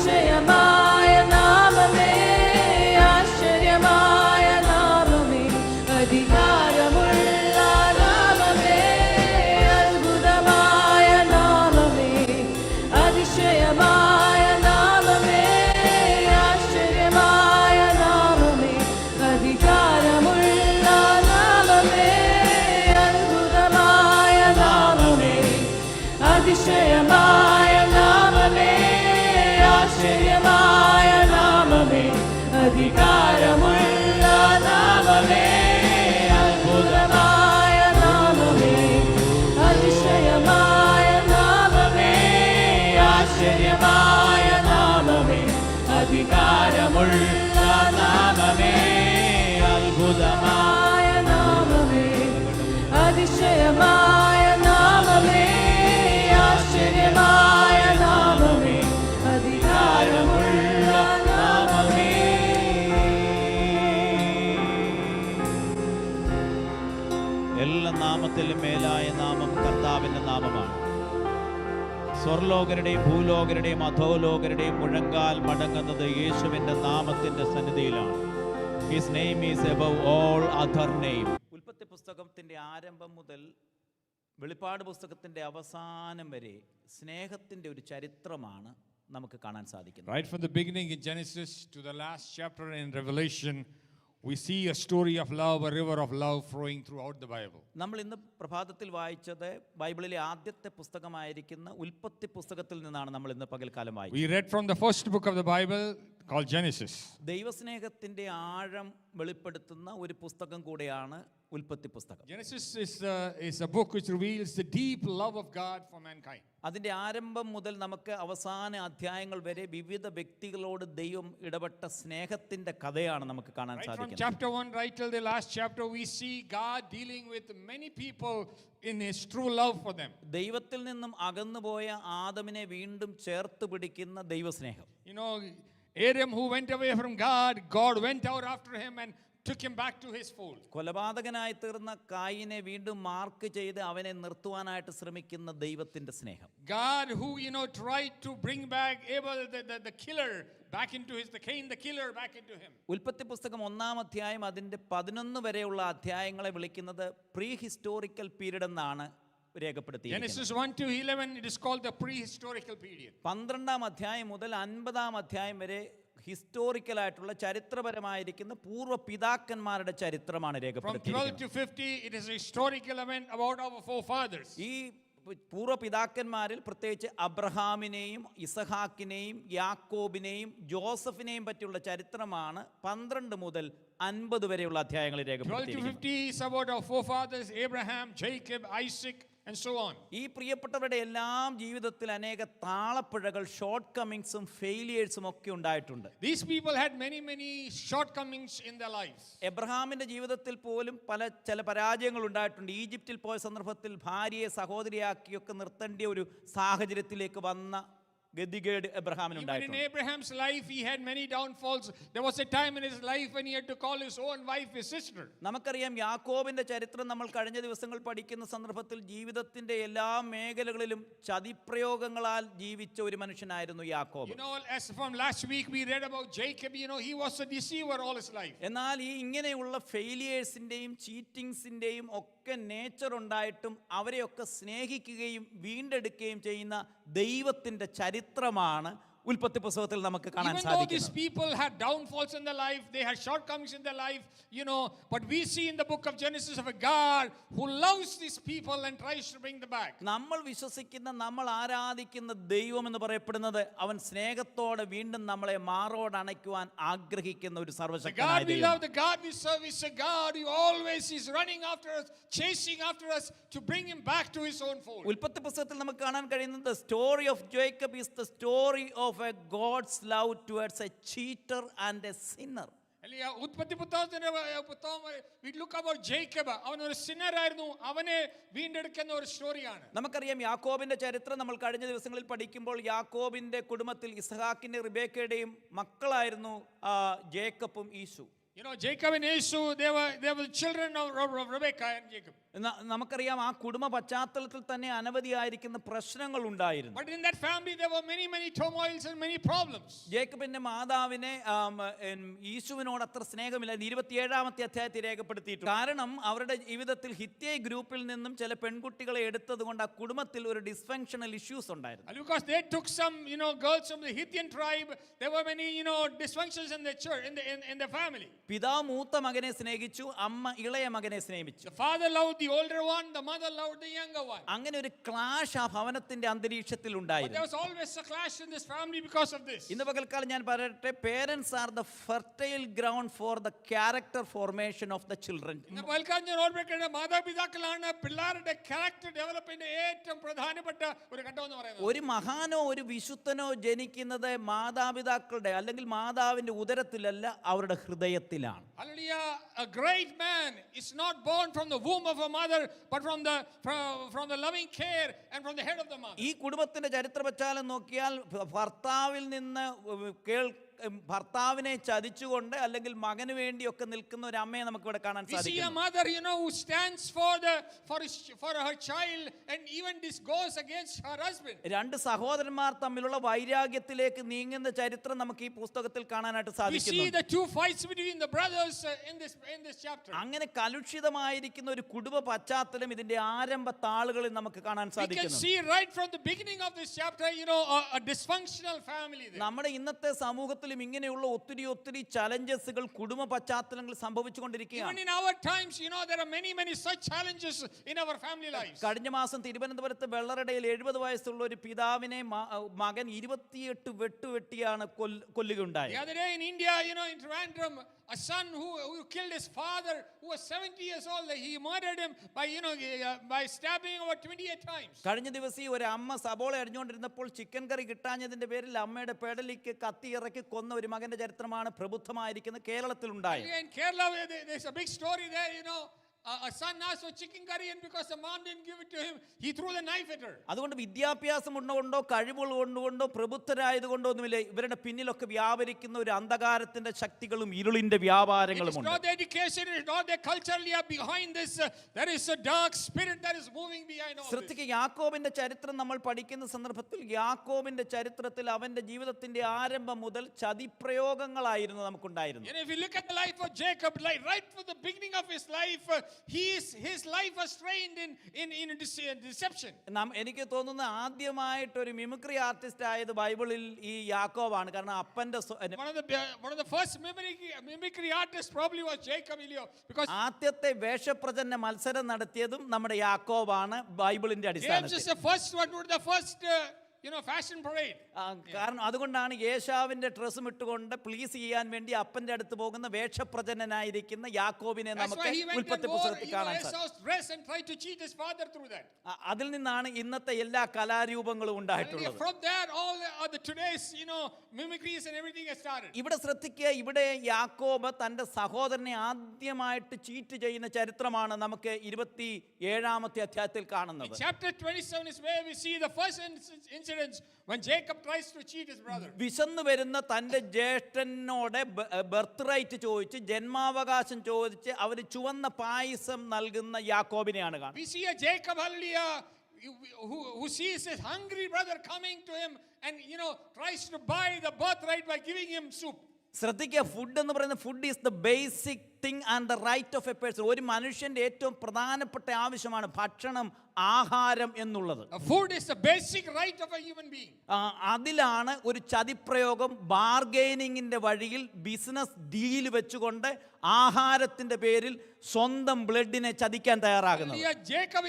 അതിശയമായ നാമമേ, ആശ്ചര്യമായ നാമമേ, അധികാരമുള്ള നാമമേ, അത്ഭുതമായ നാമമേ, അതിശയമായ നാമമേ, ആശ്ചര്യമായ നാമമേ, അധികാരമുള്ള നാമമേ, അത്ഭുതമായ നാമമേ, അതിശയമായ നാമമേ, ആശ്ചര്യമായ നാമമേ, അധികാരമുള്ള നാമമേ, അത്ഭുതമായ നാമമേ, അതിശയമായ നാമമേ, ആശ്ചര്യമായ നാമമേ, അധികാരമുള്ള നാമമേ, അത്ഭുതമായ നാമമേ, അതിശയമായ നാമമേ, ആശ്ചര്യമായ നാമമേ, അധികാരമുള്ള നാമമേ. എല്ലാ നാമത്തിലും മേലായ നാമം കർത്താവിൻ്റെ നാമമാണ്. സ്വർലോകരുടെയും ഭൂലോകരുടെയും അധോലോകരുടെയും മുഴങ്കാൽ മടങ്ങുന്നത് യേശുവിൻ്റെ നാമത്തിൻ്റെ സന്നിധിയിലാണ്. His name is above all other name. ഉൽപ്പത്തി പുസ്തകത്തിൻ്റെ ആരംഭം മുതൽ വെളിപ്പാട് പുസ്തകത്തിൻ്റെ അവസാനം വരെ സ്നേഹത്തിൻ്റെ ഒരു ചരിത്രമാണ് നമുക്ക് കാണാൻ സാധിക്കുന്നത്. Right from the beginning in Genesis to the last chapter in Revelation, we see a story of love, a river of love flowing throughout the Bible. നമ്മൾ ഇന്ന് പ്രഭാതത്തിൽ വായിച്ചത് ബൈബിളിലെ ആദ്യത്തെ പുസ്തകമായിരിക്കുന്ന ഉൽപ്പത്തി പുസ്തകത്തിൽ നിന്നാണ് നമ്മൾ ഇന്ന് പകൽക്കാലം വായിച്ചത്. We read from the first book of the Bible called Genesis. ദൈവസ്നേഹത്തിന്റെ ആഴം വെളിപ്പെടുത്തുന്ന ഒരു പുസ്തകം കൂടെയാണ് ഉൽപ്പത്തി പുസ്തകം. Genesis is a book which reveals the deep love of God for mankind. അതിന്റെ ആരംഭം മുതൽ നമുക്ക് അവസാന അധ്യായങ്ങൾ വരെ വിവിധ വ്യക്തികളോട് ദൈവം ഇടപെട്ട സ്നേഹത്തിന്റെ കഥയാണ് നമുക്ക് കാണാൻ സാധിക്കുന്നത്. From chapter 1 right till the last chapter, we see God dealing with many people in his true love for them. ദൈവത്തിൽ നിന്നും അകന്നുപോയ ആദമിനെ വീണ്ടും ചേർത്ത് പിടിക്കുന്ന ദൈവസ്നേഹം. You know, Adam who went away from God, God went out after him and took him back to his fold. കൊലപാതകനായി തീർന്ന കായിനെ വീണ്ടും mark ചെയ്ത് അവനെ നിർത്തുവാനായിട്ട് ശ്രമിക്കുന്ന ദൈവത്തിന്റെ സ്നേഹം. God who tried to bring back Abel the killer back into Cain the killer back into him. ഉൽപ്പത്തി പുസ്തകം 1-ാം അധ്യായം അതിന്റെ 11 വരെയുള്ള അധ്യായങ്ങളെ വിളിക്കുന്നത് പ്രീ ഹിസ്റ്റോറിക്കൽ പീരീഡ് എന്നാണ് രേഖപ്പെടുത്തിയിരിക്കുന്നത്. Genesis 1 to 11 it is called the prehistorical period. 12-ാം അധ്യായം മുതൽ 50-ാം അധ്യായം വരെ ഹിസ്റ്റോറിക്കലായിട്ടുള്ള ചരിത്രപരമായിരിക്കുന്ന പൂർവ്വ പിതാക്കന്മാരുടെ ചരിത്രമാണ് രേഖപ്പെടുത്തിയിരിക്കുന്നത്. From 12 to 50 it is a historical event about our forefathers. ഈ പൂർവ്വ പിതാക്കന്മാരിൽ പ്രത്യേകിച്ച് അബ്രഹാമിനെയും ഇസഹാക്കിനെയും യാക്കോബിനെയും ജോസഫിനെയും പറ്റിയുള്ള ചരിത്രമാണ് 12 മുതൽ 50 വരെയുള്ള അധ്യായങ്ങളിൽ രേഖപ്പെടുത്തിയിരിക്കുന്നത്. 12 to 50 is about our forefathers Abraham, Jacob, Isaac and so on. ഈ പ്രിയപ്പെട്ടവരുടെ എല്ലാം ജീവിതത്തിൽ അനേക താളപ്പിഴകൾ, ഷോർട്ട് കമ്മിങ്സും ഫെയിലിയേഴ്സും ഒക്കെ ഉണ്ടായിട്ടുണ്ട്. These people had many shortcomings in their lives. എബ്രഹാമിന്റെ ജീവിതത്തിൽ പോലും ചില പരാജയങ്ങൾ ഉണ്ടായിട്ടുണ്ട്. ഈജിപ്തിൽ പോയ സന്ദർഭത്തിൽ ഭാര്യയെ സഹോദരിയാക്കിയൊക്കെ നിർത്തേണ്ട ഒരു സാഹചര്യത്തിലേക്ക് വന്ന ഗതികേട് എബ്രഹാമിന് ഉണ്ടായിട്ടുണ്ട്. In Abraham's life he had many downfalls. There was a time in his life when he had to call his own wife his sister. നമുക്കറിയാം യാക്കോബിന്റെ ചരിത്രം നമ്മൾ കഴിഞ്ഞ ദിവസങ്ങൾ പഠിക്കുന്ന സന്ദർഭത്തിൽ ജീവിതത്തിന്റെ എല്ലാ മേഖലകളിലും ചതിപ്രയോഗങ്ങളാൽ ജീവിച്ച ഒരു മനുഷ്യനായിരുന്നു യാക്കോബ്. As from last week we read about Jacob, he was a deceiver all his life. എന്നാൽ ഈ ഇങ്ങനെയുള്ള ഫെയിലിയേഴ്സിന്റെയും ചീറ്റിംഗ്സിന്റെയും ഒക്കെ നേച്ചർ ഉണ്ടായിട്ടും അവരെയൊക്കെ സ്നേഹിക്കുകയും വീണ്ടെടുക്കുകയും ചെയ്യുന്ന ദൈവത്തിന്റെ ചരിത്രമാണ് ഉൽപ്പത്തി പുസ്തകത്തിൽ നമുക്ക് കാണാൻ സാധിക്കും. Even though these people had downfalls in their life, they had shortcomings in their life, but we see in the book of Genesis of a God who loves these people and tries to bring them back. നമ്മൾ വിശ്വസിക്കുന്ന, നമ്മൾ ആരാധിക്കുന്ന ദൈവം എന്ന് പറയപ്പെടുന്നത് അവൻ സ്നേഹത്തോടെ വീണ്ടും നമ്മളെ മാറോട് അണയ്ക്കുവാൻ ആഗ്രഹിക്കുന്ന ഒരു സർവ്വശക്തനായ ദൈവം. The God we love, the God we serve is a God who always is running after us, chasing after us to bring him back to his own fold. ഉൽപ്പത്തി പുസ്തകത്തിൽ നമുക്ക് കാണാൻ കഴിയുന്നത് the story of Jacob is the story of a God's love towards a cheater and a sinner. ഉൽപ്പത്തി പുസ്തകത്തിന്റെ we look about Jacob, അവൻ ഒരു Sinner ആയിരുന്നു, അവനെ വീണ്ടെടുക്കുന്ന ഒരു സ്റ്റോറിയാണ്. നമുക്കറിയാം യാക്കോബിന്റെ ചരിത്രം നമ്മൾ കഴിഞ്ഞ ദിവസങ്ങളിൽ പഠിക്കുമ്പോൾ യാക്കോബിന്റെ കുടുംബത്തിൽ ഇസഹാക്കിന്റെ റിബേക്കയുടെയും മക്കളായിരുന്നു ജേക്കബും ഈശു. You know, Jacob and Esau, they were children of Rebekah and Jacob. നമുക്കറിയാം ആ കുടുംബ പശ്ചാത്തലത്തിൽ തന്നെ അനവധിയായിരിക്കുന്ന പ്രശ്നങ്ങൾ ഉണ്ടായിരുന്നു. But in that family there were many turmoils and many problems. ജേക്കബിന്റെ മാതാവിനെ ഈശുവിനോട് അത്ര സ്നേഹമില്ല. 27-ാമത്തെ അധ്യായത്തിൽ രേഖപ്പെടുത്തിയിട്ടുണ്ട്. കാരണം അവരുടെ ജീവിതത്തിൽ ഹിത്യേ ഗ്രൂപ്പിൽ നിന്നും ചില പെൺകുട്ടികളെ എടുത്തത് കൊണ്ട് ആ കുടുംബത്തിൽ ഒരു ഡിസ്ഫങ്ഷണൽ ഇഷ്യൂസ് ഉണ്ടായിരുന്നു. And because they took some, girls from the Hittite tribe, there were many, dysfunctions in the church, in the family. പിതാവ് മൂത്ത മകനെ സ്നേഹിച്ചു, അമ്മ ഇളയ മകനെ സ്നേഹിച്ചു. The father loved the older one, the mother loved the younger one. അങ്ങനെ ഒരു ക്ലാഷ് ആ ഭവനത്തിന്റെ അന്തരീക്ഷത്തിൽ But ഉണ്ടായിരുന്നു. there was always a clash in this family because of this. ഇന്ന് പകൽക്കാലം ഞാൻ പറയട്ടെ, parents are the fertile ground for the character formation of the children. ഇന്ന് പകൽക്കാലം ഞാൻ ഓർമ്മിക്കേണ്ട മാതാപിതാക്കളാണ് പിള്ളേരുടെ ക്യാരക്ടർ ഡെവലപ്മെന്റ് ഏറ്റവും പ്രധാനപ്പെട്ട ഒരു ഘട്ടം എന്ന് പറയുന്നത്. ഒരു മഹാനോ ഒരു വിശുദ്ധനോ ജനിക്കുന്നത് മാതാപിതാക്കളുടെ അല്ലെങ്കിൽ മാതാവിന്റെ ഉദരത്തിലല്ല, അവരുടെ ഹൃദയത്തിലാണ്. Hallelujah. A great man is not born from the womb of a mother, but from the loving care and from the head of the mother. ഈ കുടുംബത്തിന്റെ ചരിത്ര പശ്ചാത്തലം നോക്കിയാൽ ഭർത്താവിൽ നിന്ന് ഭർത്താവിനെ ചതിച്ചുകൊണ്ട് അല്ലെങ്കിൽ മകന് വേണ്ടിയൊക്കെ നിൽക്കുന്ന ഒരു അമ്മയെ നമുക്ക് ഇവിടെ കാണാൻ We see a സാധിക്കും. mother, who stands for her child, and even this goes against her husband. രണ്ട് സഹോദരന്മാർ തമ്മിലുള്ള വൈരാഗ്യത്തിലേക്ക് നീങ്ങുന്ന ചരിത്രം നമുക്ക് ഈ പുസ്തകത്തിൽ കാണാനായിട്ട് We see സാധിക്കുന്നു. the two fights between the brothers in this chapter. അങ്ങനെ കലുഷിതമായിരിക്കുന്ന ഒരു കുടുംബ പശ്ചാത്തലം ഇതിന്റെ ആരംഭ താളുകളിൽ നമുക്ക് കാണാൻ We can സാധിക്കുന്നു. see right from the beginning of this chapter, a dysfunctional family there. നമ്മുടെ ഇന്നത്തെ സമൂഹത്തിലും ഇങ്ങനെയുള്ള ഒത്തിരി ചലഞ്ചസുകൾ കുടുംബ പശ്ചാത്തലങ്ങൾ സംഭവിച്ചുകൊണ്ടിരിക്കുകയാണ്. Even in our times, there are many such challenges in our family lives. കഴിഞ്ഞ മാസം തിരുവനന്തപുരത്ത് വെള്ളറടയിൽ 70 വയസ്സുള്ള ഒരു പിതാവിനെ മകൻ 28 വെട്ടുവെട്ടിയാണ് കൊല്ലുകയുണ്ടായത്. The other day in India, in Trivandrum, a son who killed his father, who was 70 years old, he murdered him by stabbing over 28 times. കഴിഞ്ഞ ദിവസം ഒരു അമ്മ സബോള അരിഞ്ഞുകൊണ്ടിരുന്നപ്പോൾ ചിക്കൻ കറി കിട്ടാഞ്ഞതിന്റെ പേരിൽ അമ്മയുടെ പെടലിക്ക് കത്തി ഇറക്കി കൊന്ന ഒരു മകന്റെ ചരിത്രമാണ് പ്രബുദ്ധമായിരിക്കുന്ന കേരളത്തിൽ ഉണ്ടായത്. In Kerala, there's a big story there, a son asked for chicken curry, and because the mom didn't give it to him, he threw the knife at her. അതുകൊണ്ട് വിദ്യാഭ്യാസം ഉണ്ടോ കഴിവുകൾ കൊണ്ടുകൊണ്ടോ പ്രബുദ്ധരായതുകൊണ്ടോ ഒന്നുമില്ല, ഇവരുടെ പിന്നിലൊക്കെ വ്യാപരിക്കുന്ന ഒരു അന്ധകാരത്തിന്റെ ശക്തികളും ഇരുളിന്റെ വ്യാപാരങ്ങളും It is ഉണ്ട്. not the education, it is not the culturally behind this. There is a dark spirit that is moving behind all this. ശ്രദ്ധിക്കുക, യാക്കോബിന്റെ ചരിത്രം നമ്മൾ പഠിക്കുന്ന സന്ദർഭത്തിൽ യാക്കോബിന്റെ ചരിത്രത്തിൽ അവന്റെ ജീവിതത്തിന്റെ ആരംഭം മുതൽ ചതിപ്രയോഗങ്ങളായിരുന്നു നമുക്കുണ്ടായിരുന്നത്. And if you look at the life of Jacob, right from the beginning of his life, his life was trained in deception. എനിക്ക് തോന്നുന്നു ആദ്യമായിട്ട് ഒരു മിമിക്രി ആർട്ടിസ്റ്റ് ആയത് ബൈബിളിൽ ഈ യാക്കോബാണ്. കാരണം അപ്പന്റെ One of the first mimicry artists probably was Jacob, because ആദ്യത്തെ വേഷപ്രചരണ മത്സരം നടത്തിയതും നമ്മുടെ യാക്കോബാണ് ബൈബിളിന്റെ James അടിസ്ഥാനത്തിൽ. is the first fashion parade. കാരണം അതുകൊണ്ടാണ് യേശാവിന്റെ ഡ്രസ്സും ഇട്ടുകൊണ്ട് പ്ലീസ് ചെയ്യാൻ വേണ്ടി അപ്പന്റെ അടുത്ത് പോകുന്ന വേഷപ്രചനനായിരിക്കുന്ന യാക്കോബിനെ That's നമുക്ക് why he went ഉൽപ്പത്തി and wore പുസ്തകത്തിൽ കാണാൻ സാധിക്കും. Esau's dress and tried to cheat his father through that. അതിൽ നിന്നാണ് ഇന്നത്തെ എല്ലാ കലാരൂപങ്ങളും ഉണ്ടായിട്ടുള്ളത്. From there, all the today's mimicries and everything has started. ഇവിടെ ശ്രദ്ധിക്കുക, ഇവിടെ യാക്കോബ് തന്റെ സഹോദരനെ ആദ്യമായിട്ട് ചീറ്റ് ചെയ്യുന്ന ചരിത്രമാണ് നമുക്ക് 27-ാമത്തെ അധ്യായത്തിൽ കാണുന്നത്. Chapter 27 is where we see the first incidents when Jacob tries to cheat his brother. വിശന്നു വരുന്ന തന്റെ ജ്യേഷ്ഠനോട് ബർത്ത് റൈറ്റ് ചോദിച്ച് ജന്മാവകാശം ചോദിച്ച് അവന് ചുവന്ന പായസം നൽകുന്ന യാക്കോബിനെയാണ് കാണുന്നത്. We see a Jacob, hallelujah, who sees his hungry brother coming to him and tries to buy the birthright by giving him soup. ശ്രദ്ധിക്കുക, ഫുഡ് എന്ന് പറയുന്നത് food is the basic thing and the right of a person. ഒരു മനുഷ്യന്റെ ഏറ്റവും പ്രധാനപ്പെട്ട ആവശ്യമാണ് ഭക്ഷണം, ആഹാരം എന്നുള്ളത്. Food is the basic right of a human being. അതിലാണ് ഒരു ചതിപ്രയോഗം ബാർഗെയിനിങ്ങിന്റെ വഴിയിൽ ബിസിനസ് ഡീൽ വെച്ചുകൊണ്ട് ആഹാരത്തിന്റെ പേരിൽ സ്വന്തം ബ്ലഡിനെ ചതിക്കാൻ തയ്യാറാകുന്നത്. Jacob,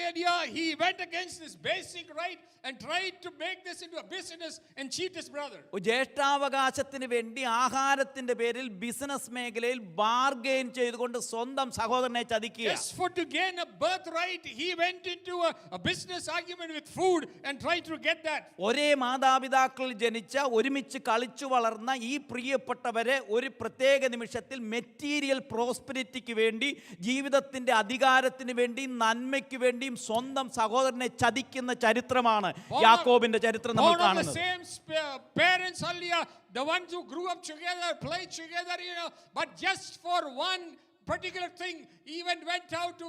he went against this basic right and tried to make this into a business and cheat his brother. ജ്യേഷ്ഠാവകാശത്തിന് വേണ്ടി ആഹാരത്തിന്റെ പേരിൽ ബിസിനസ് മേഖലയിൽ bargain ചെയ്തുകൊണ്ട് സ്വന്തം സഹോദരനെ ചതിക്കുക. Just for to gain a birthright, he went into a business argument with food and tried to get that. ഒരേ മാതാപിതാക്കളിൽ ജനിച്ച ഒരുമിച്ച് കളിച്ചു വളർന്ന ഈ പ്രിയപ്പെട്ടവരെ ഒരു പ്രത്യേക നിമിഷത്തിൽ മെറ്റീരിയൽ പ്രോസ്പെരിറ്റിക്ക് വേണ്ടി, ജീവിതത്തിന്റെ അധികാരത്തിന് വേണ്ടി, നന്മയ്ക്ക് വേണ്ടിയും സ്വന്തം സഹോദരനെ ചതിക്കുന്ന ചരിത്രമാണ് യാക്കോബിന്റെ ചരിത്രം നമ്മൾ Born of the കാണുന്നത്. same parents earlier, the ones who grew up together, played together, but just for one particular thing, even went out to,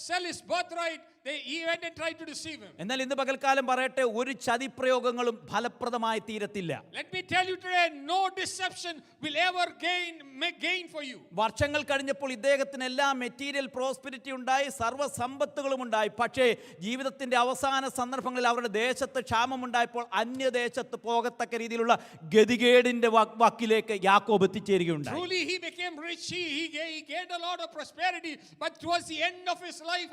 sell his birthright. He went and tried to deceive him. എന്നാൽ ഇന്ന് പകൽക്കാലം പറയട്ടെ, ഒരു ചതിപ്രയോഗങ്ങളും ഫലപ്രദമായി തീരത്തില്ല. Let me tell you today, no deception will ever make gain for you. വർഷങ്ങൾ കഴിഞ്ഞപ്പോൾ ഇദ്ദേഹത്തിന് എല്ലാ മെറ്റീരിയൽ പ്രോസ്പെരിറ്റി ഉണ്ടായി, സർവ്വസമ്പത്തുകളും ഉണ്ടായി. പക്ഷേ ജീവിതത്തിന്റെ അവസാന സന്ദർഭങ്ങളിൽ അവരുടെ ദേശത്ത് ക്ഷാമമുണ്ടായപ്പോൾ അന്യദേശത്ത് പോകത്തക്ക രീതിയിലുള്ള ഗതികേടിന്റെ വക്കിലേക്ക് യാക്കോബ് എത്തിച്ചേരുകയുണ്ടായി. Truly he became rich, he gained a lot of prosperity, but towards the end of his life,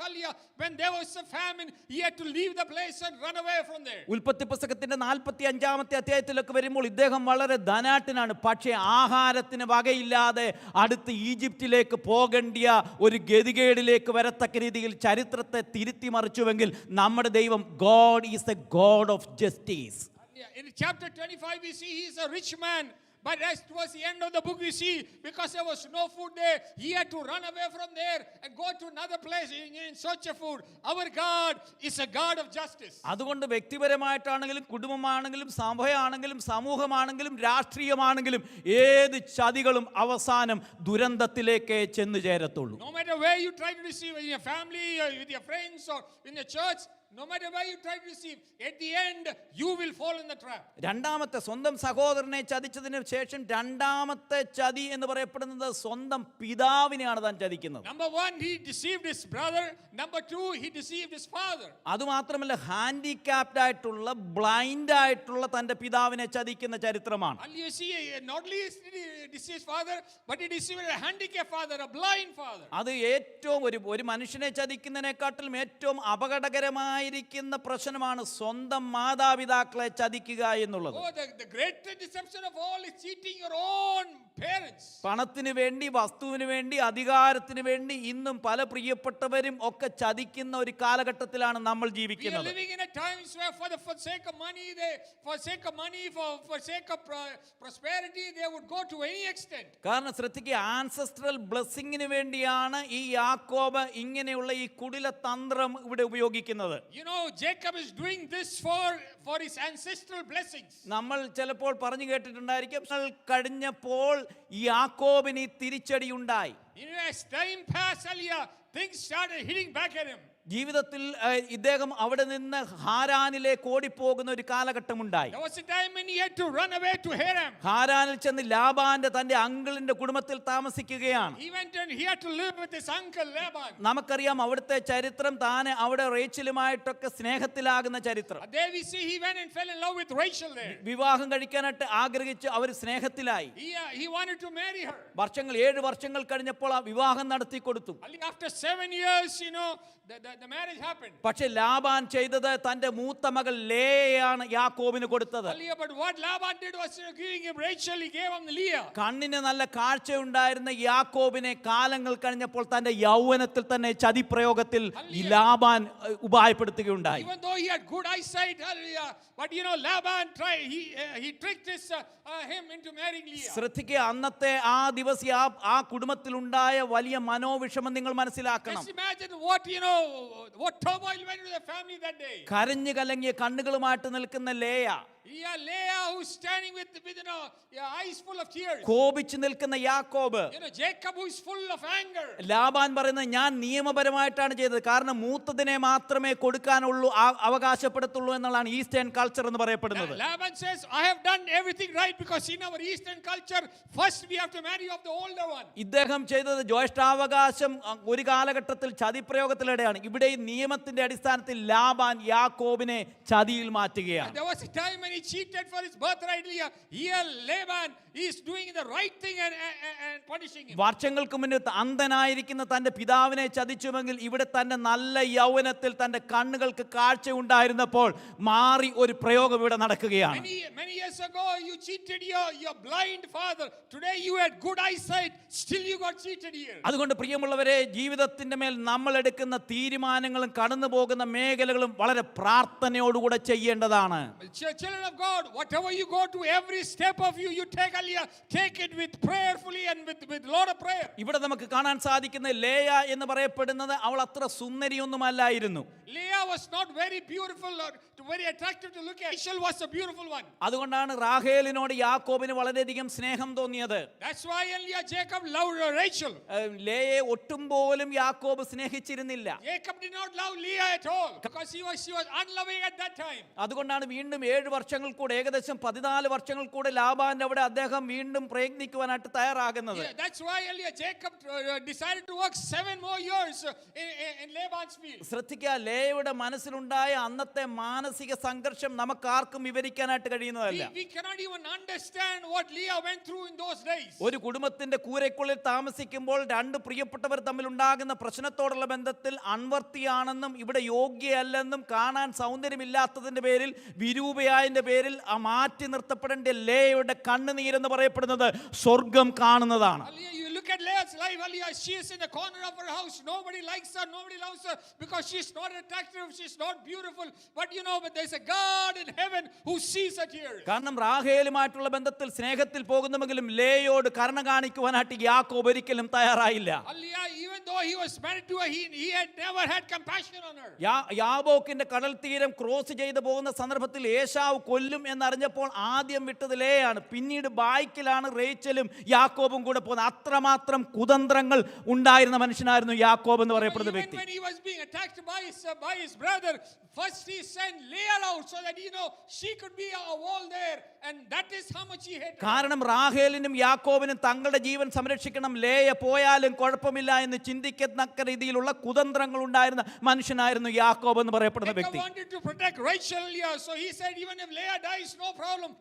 when there was a famine, he had to leave the place and run away from there. ഉൽപ്പത്തി പുസ്തകത്തിന്റെ 45-ാമത്തെ അധ്യായത്തിലൊക്കെ വരുമ്പോൾ ഇദ്ദേഹം വളരെ ധനാഢ്യനാണ്. പക്ഷേ ആഹാരത്തിന് വകയില്ലാതെ അടുത്ത് ഈജിപ്തിലേക്ക് പോകേണ്ടിയ ഒരു ഗതികേടിലേക്ക് വരത്തക്ക രീതിയിൽ ചരിത്രത്തെ തിരുത്തി മറിച്ചുവെങ്കിൽ നമ്മുടെ ദൈവം God is A God of justice. In chapter 25 we see he is a rich man, but as towards the end of the book we see, because there was no food there, he had to run away from there and go to another place in search of food. Our God is a God of justice. അതുകൊണ്ട് വ്യക്തിപരമായിട്ടാണെങ്കിലും കുടുംബമാണെങ്കിലും സഭയാണെങ്കിലും സമൂഹമാണെങ്കിലും രാഷ്ട്രീയമാണെങ്കിലും ഏത് ചതികളും അവസാനം ദുരന്തത്തിലേക്ക് ചെന്നു ചേരത്തുള്ളൂ. No matter where you try to deceive, in your family or with your friends or in the church, no matter where you try to deceive, at the end you will fall in the trap. രണ്ടാമത്തെ സ്വന്തം സഹോദരനെ ചതിച്ചതിന് ശേഷം രണ്ടാമത്തെ ചതി എന്ന് പറയപ്പെടുന്നത് സ്വന്തം പിതാവിനെയാണ് താൻ ചതിക്കുന്നത്. Number one, he deceived his brother. Number two, he deceived his father. അതുമാത്രമല്ല ഹാൻഡിക്യാപ്ഡ് ആയിട്ടുള്ള, ബ്ലൈൻഡ് ആയിട്ടുള്ള തന്റെ പിതാവിനെ ചതിക്കുന്ന ചരിത്രമാണ്. And you see, not only did he deceive his father, but he deceived a handicapped father, a blind father. അത് ഏറ്റവും ഒരു മനുഷ്യനെ ചതിക്കുന്നതിനെക്കാട്ടിലും ഏറ്റവും അപകടകരമായ പ്രശ്നമാണ് സ്വന്തം മാതാപിതാക്കളെ ചതിക്കുക എന്നുള്ളത്. Oh, the greatest deception of all is cheating your own parents. പണത്തിന് വേണ്ടി, വസ്തുവിന് വേണ്ടി, അധികാരത്തിന് വേണ്ടി ഇന്നും പല പ്രിയപ്പെട്ടവരും ഒക്കെ ചതിക്കുന്ന ഒരു കാലഘട്ടത്തിലാണ് നമ്മൾ We are ജീവിക്കുന്നത്. living in a times where for sake of money, for sake of prosperity, they would go to any extent. കാരണം ശ്രദ്ധിക്കുക, ആൻസെസ്ട്രൽ ബ്ലെസ്സിങ്ങിന് വേണ്ടിയാണ് ഈ യാക്കോബ് ഇങ്ങനെയുള്ള ഈ കുടില തന്ത്രം ഇവിടെ ഉപയോഗിക്കുന്നത്. Jacob is doing this for his ancestral blessings. നമ്മൾ ചിലപ്പോൾ പറഞ്ഞു കേട്ടിട്ടുണ്ടായിരിക്കും, കഴിഞ്ഞപ്പോൾ യാക്കോബിന് തിരിച്ചടി ഉണ്ടായി. As time passed, things started hitting back at him. ജീവിതത്തിൽ ഇദ്ദേഹം അവിടെ നിന്ന് ഹാരാനിലേക്ക് ഓടിപ്പോകുന്ന ഒരു കാലഘട്ടം ഉണ്ടായി. There was a time when he had to run away to Haran. ഹാരാനിൽ ചെന്ന് ലാബാന്റെ തന്റെ അങ്കിളിന്റെ കുടുംബത്തിൽ താമസിക്കുകയാണ്. He went and he had to live with his uncle Laban. നമുക്കറിയാം അവിടുത്തെ ചരിത്രം, താൻ അവിടെ റേച്ചലുമായിട്ടൊക്കെ സ്നേഹത്തിലാകുന്ന ചരിത്രം. There we see he went and fell in love with Rachel there. വിവാഹം കഴിക്കാനായിട്ട് ആഗ്രഹിച്ച് അവർ സ്നേഹത്തിലായി. He wanted to marry her. 7 വർഷങ്ങൾ കഴിഞ്ഞപ്പോൾ ആ വിവാഹം നടത്തി കൊടുത്തു. After 7 years, the marriage happened. പക്ഷെ ലാബാൻ ചെയ്തത് തന്റെ മൂത്ത മകൾ ലേയാണ് യാക്കോബിന് കൊടുത്തത്. But what Laban did was giving him Rachel, he gave him Leah. കണ്ണിന് നല്ല കാഴ്ചയുണ്ടായിരുന്ന യാക്കോബിനെ കാലങ്ങൾ കഴിഞ്ഞപ്പോൾ തന്റെ യൗവനത്തിൽ തന്നെ ചതിപ്രയോഗത്തിൽ Laban ഉപായപ്പെടുത്തുകയുണ്ടായി. Even though he had good eyesight, but Laban tried, he tricked him into marrying Leah. ശ്രദ്ധിക്കുക, അന്നത്തെ ആ ദിവസം ആ കുടുംബത്തിൽ ഉണ്ടായ വലിയ മനോവിഷമം നിങ്ങൾ മനസ്സിലാക്കണം. Just imagine what turmoil went into the family that day. കരഞ്ഞു കലങ്ങിയ കണ്ണുകളുമായിട്ട് നിൽക്കുന്ന Leah, Leah who's standing with eyes full of tears. കോപിച്ചു നിൽക്കുന്ന യാക്കോബ്, Jacob who is full of anger. Laban പറയുന്നത് ഞാൻ നിയമപരമായിട്ടാണ് ചെയ്തത്, കാരണം മൂത്തതിനെ മാത്രമേ കൊടുക്കാനുള്ളൂ, അവകാശപ്പെടുത്തുള്ളൂ എന്നുള്ളതാണ് ഈസ്റ്റേൺ കൾച്ചർ എന്ന് പറയപ്പെടുന്നത്. Laban says, I have done everything right because in our Eastern culture, first we have to marry off the older one. ഇദ്ദേഹം ചെയ്തത് ജ്യേഷ്ഠാവകാശം ഒരു കാലഘട്ടത്തിൽ ചതിപ്രയോഗത്തിലൂടെയാണ്. ഇവിടെ ഈ നിയമത്തിന്റെ അടിസ്ഥാനത്തിൽ ലാബാൻ യാക്കോബിനെ ചതിയിൽ മാറ്റുകയാണ്. There was a time when when he cheated for his birthright, here Laban is doing the right thing and punishing him. വർഷങ്ങൾക്ക് മുന്നേ അന്ധനായിരിക്കുന്ന തന്റെ പിതാവിനെ ചതിച്ചുവെങ്കിൽ ഇവിടെ തന്റെ നല്ല യൗവനത്തിൽ തന്റെ കണ്ണുകൾക്ക് കാഴ്ച ഉണ്ടായിരുന്നപ്പോൾ മാറി ഒരു പ്രയോഗം ഇവിടെ നടക്കുകയാണ്. Many years ago you cheated your blind father. Today you had good eyesight, still you got cheated here. അതുകൊണ്ട് പ്രിയമുള്ളവരെ, ജീവിതത്തിന്റെ മേൽ നമ്മൾ എടുക്കുന്ന തീരുമാനങ്ങളും കടന്നു പോകുന്ന മേഖലകളും വളരെ പ്രാർത്ഥനയോടുകൂടെ ചെയ്യേണ്ടതാണ്. Children of God, whatever you go to, every step of you take it with prayerfully and with lot of prayer. ഇവിടെ നമുക്ക് കാണാൻ സാധിക്കുന്ന ലേയ എന്ന് പറയപ്പെടുന്നത് അവൾ അത്ര സുന്ദരിയൊന്നുമല്ലായിരുന്നു. Leah was not very beautiful or very attractive to look at. Rachel was a beautiful one. അതുകൊണ്ടാണ് റാഹേലിനോട് യാക്കോബിന് വളരെയധികം സ്നേഹം തോന്നിയത്. That's why Jacob loved Rachel. ലേയെ ഒട്ടും പോലും യാക്കോബ് സ്നേഹിച്ചിരുന്നില്ല. Jacob did not love Leah at all because she was unloving at that time. അതുകൊണ്ടാണ് വീണ്ടും 7 വർഷങ്ങൾ കൂടെ, ഏകദേശം 14 വർഷങ്ങൾ കൂടെ ലാബാന്റെ അവിടെ അദ്ദേഹം വീണ്ടും പ്രയത്നിക്കുവാനായിട്ട് തയ്യാറാകുന്നത്. That's why Jacob decided to work 7 more years in Laban's field. ശ്രദ്ധിക്കുക, ലേയുടെ മനസ്സിലുണ്ടായ അന്നത്തെ മാനസിക സംഘർഷം നമുക്കാർക്കും വിവരിക്കാനായിട്ട് കഴിയുന്നതല്ല. We cannot even understand what Leah went through in those days. ഒരു കുടുംബത്തിന്റെ കൂരയ്ക്കുള്ളിൽ താമസിക്കുമ്പോൾ രണ്ട് പ്രിയപ്പെട്ടവർ തമ്മിൽ ഉണ്ടാകുന്ന പ്രശ്നത്തോടുള്ള ബന്ധത്തിൽ അൺവർത്തിയാണെന്നും ഇവിടെ യോഗ്യയല്ലെന്നും കാണാൻ സൗന്ദര്യമില്ലാത്തതിന്റെ പേരിൽ വിരൂപയായതിന്റെ പേരിൽ ആ മാറ്റി നിർത്തപ്പെടേണ്ട ലേയുടെ കണ്ണുനീരെന്ന് പറയപ്പെടുന്നത് സ്വർഗം കാണുന്നതാണ്. You look at Leah's life, she is in the corner of her house. Nobody likes her, nobody loves her because she's not attractive, she's not beautiful. But but there's a God in heaven who sees her tears. കാരണം റാഹേലുമായിട്ടുള്ള ബന്ധത്തിൽ സ്നേഹത്തിൽ പോകുന്നുവെങ്കിലും ലേയോട് കരുണ കാണിക്കുവാനായിട്ട് യാക്കോബ് ഒരിക്കലും തയ്യാറായില്ല. Even though he was married to her, he had never had compassion on her. യാബോക്കിന്റെ കടൽ തീരം cross ചെയ്തു പോകുന്ന സന്ദർഭത്തിൽ ഏശാവ് കൊല്ലും എന്നറിഞ്ഞപ്പോൾ ആദ്യം വിട്ടത് ലേയാണ്. പിന്നീട് ബായ്ക്കിലാണ് റേച്ചലും യാക്കോബും കൂടെ പോകുന്നത്. അത്രമാത്രം കുതന്ത്രങ്ങൾ ഉണ്ടായിരുന്ന മനുഷ്യനായിരുന്നു യാക്കോബ് എന്ന് പറയപ്പെടുന്ന വ്യക്തി. When he was being attacked by his brother, first he sent Leah out so that she could be a wall there, and that is how much he hated. കാരണം റാഹേലിനും യാക്കോബിനും തങ്ങളുടെ ജീവൻ സംരക്ഷിക്കണം, ലേയ പോയാലും കുഴപ്പമില്ല എന്ന് ചിന്തിക്കത്തക്ക രീതിയിലുള്ള കുതന്ത്രങ്ങൾ ഉണ്ടായിരുന്ന മനുഷ്യനായിരുന്നു യാക്കോബ് എന്ന് പറയപ്പെടുന്ന വ്യക്തി. Jacob wanted to protect Rachel, so he said even if Leah dies, no problem.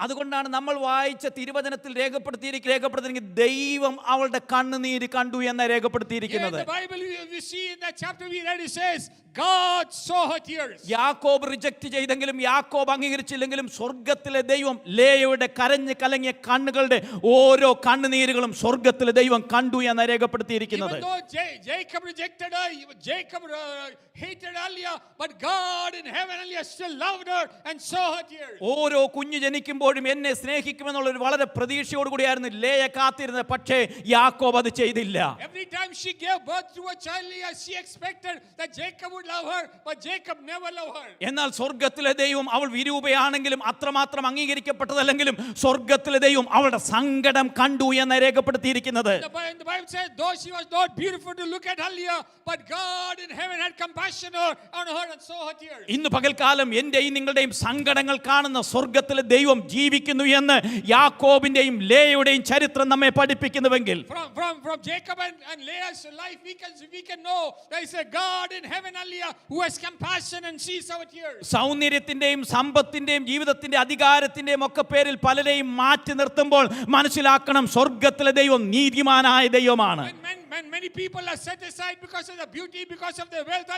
അതുകൊണ്ടാണ് നമ്മൾ വായിച്ച തിരുവചനത്തിൽ രേഖപ്പെടുത്തിയിരിക്കുന്നത് ദൈവം അവളുടെ കണ്ണുനീര് കണ്ടു എന്ന് രേഖപ്പെടുത്തിയിരിക്കുന്നത്. യാക്കോബ് റിജക്ട് ചെയ്തെങ്കിലും യാക്കോബ് അംഗീകരിച്ചില്ലെങ്കിലും സ്വർഗത്തിലെ ദൈവം ലേയയുടെ കരഞ്ഞ് കലങ്ങിയ കണ്ണുകളുടെ ഓരോ കണ്ണുനീരുകളും സ്വർഗത്തിലെ ദൈവം കണ്ടു എന്ന് രേഖപ്പെടുത്തിയിരിക്കുന്നത്. ഓരോ കുഞ്ഞ് ജനിക്കുമ്പോഴും എന്നെ സ്നേഹിക്കുമെന്നുള്ള ഒരു വളരെ പ്രതീക്ഷയോടുകൂടിയായിരുന്നു ലേയ കാത്തിരുന്നത്. പക്ഷേ യാക്കോബ് അത് ചെയ്തില്ല. Every time she gave birth to a child, she expected that Jacob would love her, but Jacob never loved her. എന്നാൽ സ്വർഗത്തിലെ ദൈവം അവൾ വിരൂപയാണെങ്കിലും അത്രമാത്രം അംഗീകരിക്കപ്പെട്ടതല്ലെങ്കിലും സ്വർഗത്തിലെ ദൈവം അവളുടെ സങ്കടം കണ്ടു എന്ന് രേഖപ്പെടുത്തിയിരിക്കുന്നത്. The Bible says though she was not beautiful to look at, but God in heaven had compassion on her and saw her tears. ഇന്ന് പകൽക്കാലം എന്റെയും നിങ്ങളുടെയും സങ്കടങ്ങൾ കാണുന്ന സ്വർഗത്തിലെ ദൈവം ജീവിക്കുന്നു എന്ന് യാക്കോബിന്റെയും ലേയുടെയും ചരിത്രം നമ്മെ പഠിപ്പിക്കുന്നുവെങ്കിൽ, from Jacob and Leah's life we can know there is a God in heaven who has compassion and sees our tears. സൗന്ദര്യത്തിന്റെയും സമ്പത്തിന്റെയും ജീവിതത്തിന്റെ അധികാരത്തിന്റെയും ഒക്കെ പേരിൽ പലരെയും മാറ്റി നിർത്തുമ്പോൾ മനസ്സിലാക്കണം, സ്വർഗത്തിലെ ദൈവം നീതിമാനായ ദൈവമാണ്. Many people are set aside because of the beauty, because of their wealth,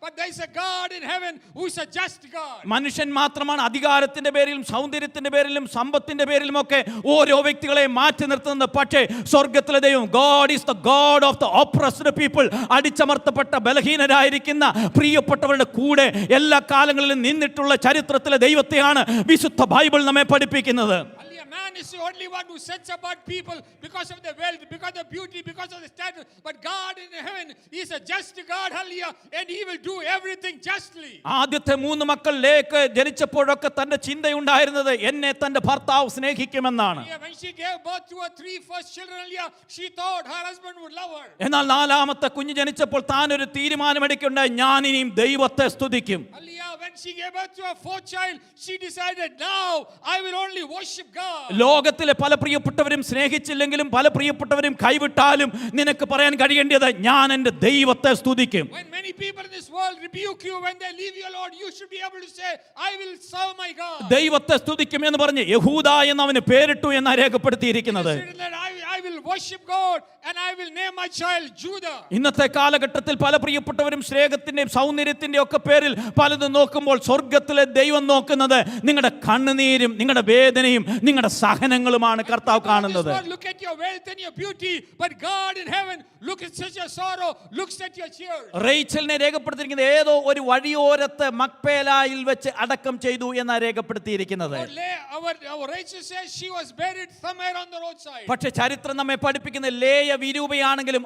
but there is a God in heaven who is a just God. മനുഷ്യൻ മാത്രമാണ് അധികാരത്തിന്റെ പേരിലും സൗന്ദര്യത്തിന്റെ പേരിലും സമ്പത്തിന്റെ പേരിലും ഒക്കെ ഓരോ വ്യക്തികളെ മാറ്റി നിർത്തുന്നത്. പക്ഷേ സ്വർഗത്തിലെ ദൈവം God is the God of the oppressed people. അടിച്ചമർത്തപ്പെട്ട ബലഹീനരായിരിക്കുന്ന പ്രിയപ്പെട്ടവരുടെ കൂടെ എല്ലാ കാലങ്ങളിലും നിന്നിട്ടുള്ള ചരിത്രത്തിലെ ദൈവത്തെയാണ് വിശുദ്ധ ബൈബിൾ നമ്മെ പഠിപ്പിക്കുന്നത്. Man is the only one who sets apart people because of their wealth, because of their beauty, because of the status. But God in heaven is a just God, and He will do everything justly. ആദ്യത്തെ 3 മക്കളിലേക്ക് ജനിച്ചപ്പോഴൊക്കെ തന്റെ ചിന്തയുണ്ടായിരുന്നത് എന്നെ തന്റെ ഭർത്താവ് സ്നേഹിക്കുമെന്നാണ്. When she gave birth to her 3 first children, she thought her husband would love her. എന്നാൽ 4ാമത്തെ കുഞ്ഞ് ജനിച്ചപ്പോൾ താൻ ഒരു തീരുമാനമെടുക്കുകയുണ്ടായി, ഞാൻ ഇനിയും ദൈവത്തെ സ്തുതിക്കും. When she gave birth to her 4th child, she decided, now I will only worship God. God. ലോകത്തിലെ പല പ്രിയപ്പെട്ടവരും സ്നേഹിച്ചില്ലെങ്കിലും പല പ്രിയപ്പെട്ടവരും കൈവിട്ടാലും നിനക്ക് പറയാൻ കഴിയേണ്ടത് ഞാൻ എൻ്റെ ദൈവത്തെ സ്തുതിക്കും. When many people in this world rebuke you when they leave your Lord, you should be able to say, I will serve my God. ദൈവത്തെ സ്തുതിക്കും എന്ന് പറഞ്ഞ് യഹൂദ എന്ന് അവന് പേരിട്ടു എന്നാണ് രേഖപ്പെടുത്തിയിരിക്കുന്നത്. I will worship God and I will name my child Judah. ഇന്നത്തെ കാലഘട്ടത്തിൽ പല പ്രിയപ്പെട്ടവരും സ്നേഹത്തിന്റെയും സൗന്ദര്യത്തിന്റെയും ഒക്കെ പേരിൽ പലതും നോക്കുമ്പോൾ സ്വർഗത്തിലെ ദൈവം നോക്കുന്നത് നിങ്ങളുടെ കണ്ണുനീരും നിങ്ങളുടെ വേദനയും നിങ്ങളുടെ സഹനങ്ങളുമാണ് കർത്താവ് കാണുന്നത്. Look at your wealth and your beauty, but God in heaven looks at your sorrow, looks at your tears. റേച്ചലിനെ രേഖപ്പെടുത്തിയിരിക്കുന്നത് ഏതോ ഒരു വഴിയോരത്ത് മക്പേലായിൽ വെച്ച് അടക്കം ചെയ്തു എന്നാണ് രേഖപ്പെടുത്തിയിരിക്കുന്നത്. Our Rachel says she was buried somewhere on the roadside. പക്ഷേ ചരിത്രം നമ്മെ പഠിപ്പിക്കുന്ന ലേയ വിരൂപയാണെങ്കിലും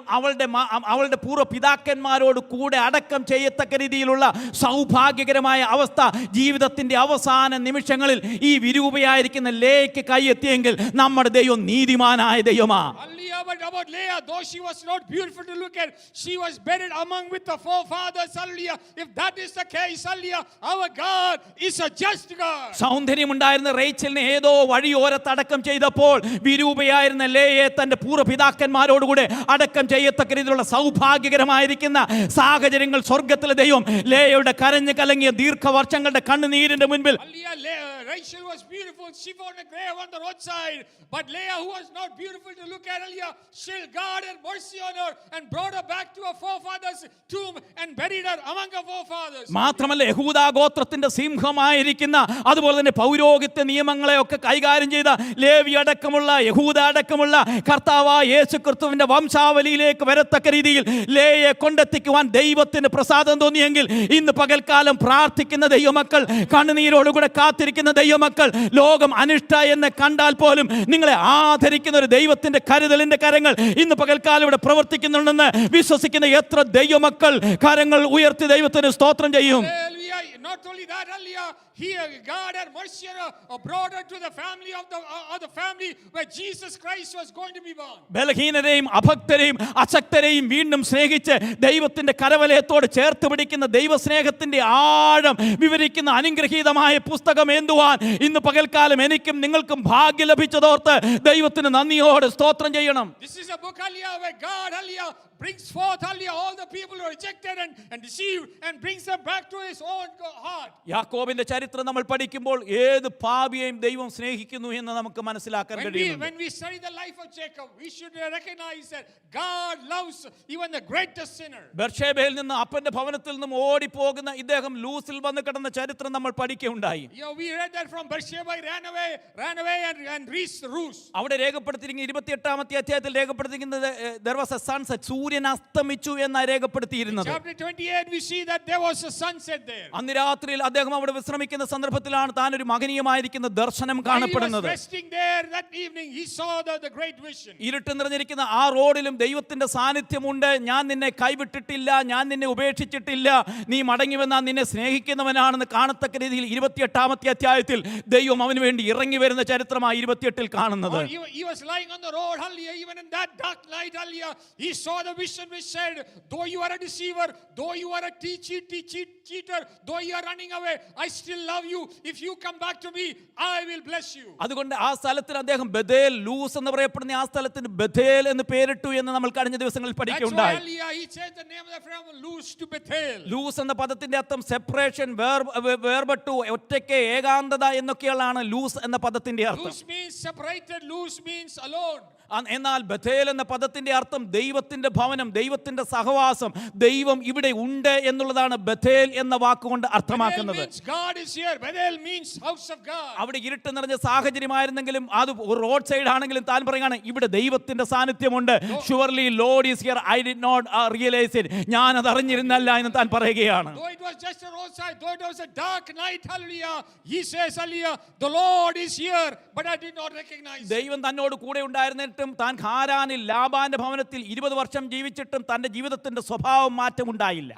അവളുടെ പൂർവ്വ പിതാക്കന്മാരോട് കൂടെ അടക്കം ചെയ്യത്തക്ക രീതിയിലുള്ള സൗഭാഗ്യകരമായ അവസ്ഥ ജീവിതത്തിന്റെ അവസാന നിമിഷങ്ങളിൽ ഈ വിരൂപയായിരിക്കുന്ന ലേയ്ക്ക് കൈയെത്തിയെങ്കിൽ നമ്മുടെ ദൈവം നീതിമാനായ ദൈവമാണ്. But about Leah, though she was not beautiful to look at, she was buried among with the forefathers. Hallelujah. If that is the case, hallelujah, our God is a just God. സൗന്ദര്യമുണ്ടായിരുന്ന റേച്ചലിനെ ഏതോ വഴിയോരത്ത് അടക്കം ചെയ്തപ്പോൾ വിരൂപയായിരുന്ന ലേയെ തന്റെ പൂർവ്വപിതാക്കന്മാരോടുകൂടെ അടക്കം ചെയ്യത്തക്ക രീതിയിലുള്ള സൗഭാഗ്യകരമായിരിക്കുന്ന സാഹചര്യങ്ങൾ സ്വർഗത്തിലെ ദൈവം ലേയയുടെ കരഞ്ഞു കലങ്ങിയ ദീർഘവർഷങ്ങളുടെ കണ്ണുനീരിന്റെ മുൻപിൽ Rachel was beautiful. She found a grave on the roadside. But Leah, who was not beautiful to look at, she God had mercy on her and brought her back to her forefathers' tomb and buried her among her forefathers. മാത്രമല്ല യഹൂദാ ഗോത്രത്തിന്റെ സിംഹമായിരിക്കുന്ന അതുപോലെ തന്നെ പൗരോഹിത്യ നിയമങ്ങളെ ഒക്കെ കൈകാര്യം ചെയ്ത ലേവി അടക്കമുള്ള യഹൂദ അടക്കമുള്ള കർത്താവായ യേശുക്രിസ്തുവിന്റെ വംശാവലിയിലേക്ക് വരത്തക്ക രീതിയിൽ ലേയെ കൊണ്ടെത്തിക്കുവാൻ ദൈവത്തിന് പ്രസാദം തോന്നിയെങ്കിൽ ഇന്ന് പകൽക്കാലം പ്രാർത്ഥിക്കുന്ന ദൈവമക്കൾ, കണ്ണുനീരോടുകൂടെ കാത്തിരിക്കുന്ന ദൈവമക്കൾ, ലോകം അനിഷ്ട എന്ന് കണ്ടാൽ പോലും നിങ്ങളെ ആദരിക്കുന്ന ഒരു ദൈവത്തിന്റെ കരുതലിന്റെ കരങ്ങൾ ഇന്ന് പകൽക്കാലം ഇവിടെ പ്രവർത്തിക്കുന്നുണ്ടെന്ന് വിശ്വസിക്കുന്ന എത്ര ദൈവമക്കൾ കരങ്ങൾ ഉയർത്തി ദൈവത്തിന് സ്തോത്രം ചെയ്യും. Not only that, here God had mercy on her, brought her to the family of the family where Jesus Christ was going to be born. ബലഹീനരെയും അഭക്തരെയും അശക്തരെയും വീണ്ടും സ്നേഹിച്ച് ദൈവത്തിന്റെ കരവലയത്തോട് ചേർത്ത് പിടിക്കുന്ന ദൈവസ്നേഹത്തിന്റെ ആഴം വിവരിക്കുന്ന അനുഗ്രഹീതമായ പുസ്തകം എന്തുവാൻ ഇന്ന് പകൽക്കാലം എനിക്കും നിങ്ങൾക്കും ഭാഗ്യം ലഭിച്ചതോർത്ത് ദൈവത്തിന് നന്ദിയോടെ സ്തോത്രം ചെയ്യണം. This is a book where God brings forth all the people who are rejected and deceived and brings them back to his own heart. യാക്കോബിന്റെ ചരിത്രം നമ്മൾ പഠിക്കുമ്പോൾ ഏത് പാപിയെയും ദൈവം സ്നേഹിക്കുന്നു എന്ന് നമുക്ക് മനസ്സിലാക്കാൻ കഴിയുന്നു. When we study the life of Jacob, we should recognize that God loves even the greatest sinner. ബെർശേബയിൽ നിന്ന് അപ്പന്റെ ഭവനത്തിൽ നിന്നും ഓടി പോകുന്ന ഇദ്ദേഹം ലൂസിൽ വന്ന് കിടന്ന ചരിത്രം നമ്മൾ പഠിക്കുകയുണ്ടായി. We read that from Beersheba he ran away and reached Rus. അവിടെ രേഖപ്പെടുത്തിയിരിക്കുന്ന 28ാമത്തെ അധ്യായത്തിൽ രേഖപ്പെടുത്തിയിരിക്കുന്നത് there was a sunset, സൂര്യൻ അസ്തമിച്ചു എന്ന് രേഖപ്പെടുത്തിയിരുന്നത്. Chapter 28 we see that there was a sunset there. അന്ന് രാത്രിയിൽ അദ്ദേഹം അവിടെ വിശ്രമിക്കുന്ന സന്ദർഭത്തിലാണ് താൻ ഒരു മഹനീയമായിരിക്കുന്ന ദർശനം കാണപ്പെടുന്നത്. He was resting there that evening. He saw the great vision. ഇരുട്ട് നിറഞ്ഞിരിക്കുന്ന ആ റോഡിലും ദൈവത്തിന്റെ സാന്നിധ്യമുണ്ട്. ഞാൻ നിന്നെ കൈവിട്ടിട്ടില്ല, ഞാൻ നിന്നെ ഉപേക്ഷിച്ചിട്ടില്ല, നീ മടങ്ങി വന്നാൽ നിന്നെ സ്നേഹിക്കുന്നവനാണെന്ന് കാണത്തക്ക രീതിയിൽ 28ാമത്തെ അധ്യായത്തിൽ ദൈവം അവന് വേണ്ടി ഇറങ്ങി വരുന്ന ചരിത്രമാണ് 28ൽ കാണുന്നത്. He was lying on the road, even in that dark night, he saw the vision which said, though you are a deceiver, though you are a cheater, though you are running away, I still love you. If you come back to me, I will bless you. അതുകൊണ്ട് ആ സ്ഥലത്തിന് അദ്ദേഹം Bethel, loose എന്ന് പറയപ്പെടുന്ന ആ സ്ഥലത്തിന് Bethel എന്ന് പേരിട്ടു എന്ന് നമ്മൾ കഴിഞ്ഞ ദിവസങ്ങളിൽ പഠിക്കുകയുണ്ടായി. He changed the name from Luz to Bethel. Luz എന്ന പദത്തിന്റെ അർത്ഥം സെപ്പറേഷൻ, വേർപെട്ടു, ഒറ്റയ്ക്ക്, ഏകാന്തത എന്നൊക്കെയാണ് ലൂസ് എന്ന പദത്തിന്റെ അർത്ഥം. Luz means separated, Luz means alone. എന്നാൽ ബഥേൽ എന്ന പദത്തിന്റെ അർത്ഥം ദൈവത്തിന്റെ ഭവനം, ദൈവത്തിന്റെ സഹവാസം, ദൈവം ഇവിടെ ഉണ്ട് എന്നുള്ളതാണ് ബഥേൽ എന്ന വാക്കുകൊണ്ട് അർത്ഥമാക്കുന്നത്. അവിടെ ഇരുട്ട് നിറഞ്ഞ സാഹചര്യമായിരുന്നെങ്കിലും അത് റോഡ് സൈഡ് ആണെങ്കിലും താൻ പറയുകയാണ് ഇവിടെ ദൈവത്തിന്റെ സാന്നിധ്യമുണ്ട്. Surely lord is here, I did not realise it, ഞാൻ അത് അറിഞ്ഞിരുന്നല്ല എന്ന് താൻ പറയുകയാണ്. ദൈവം തന്നോട് കൂടെ ഉണ്ടായിരുന്ന താൻ ഹാരാനിൽ ലാബാന്റെ ഭവനത്തിൽ 20 വർഷം ജീവിച്ചിട്ടും തന്റെ ജീവിതത്തിന്റെ സ്വഭാവം മാറ്റമുണ്ടായില്ല.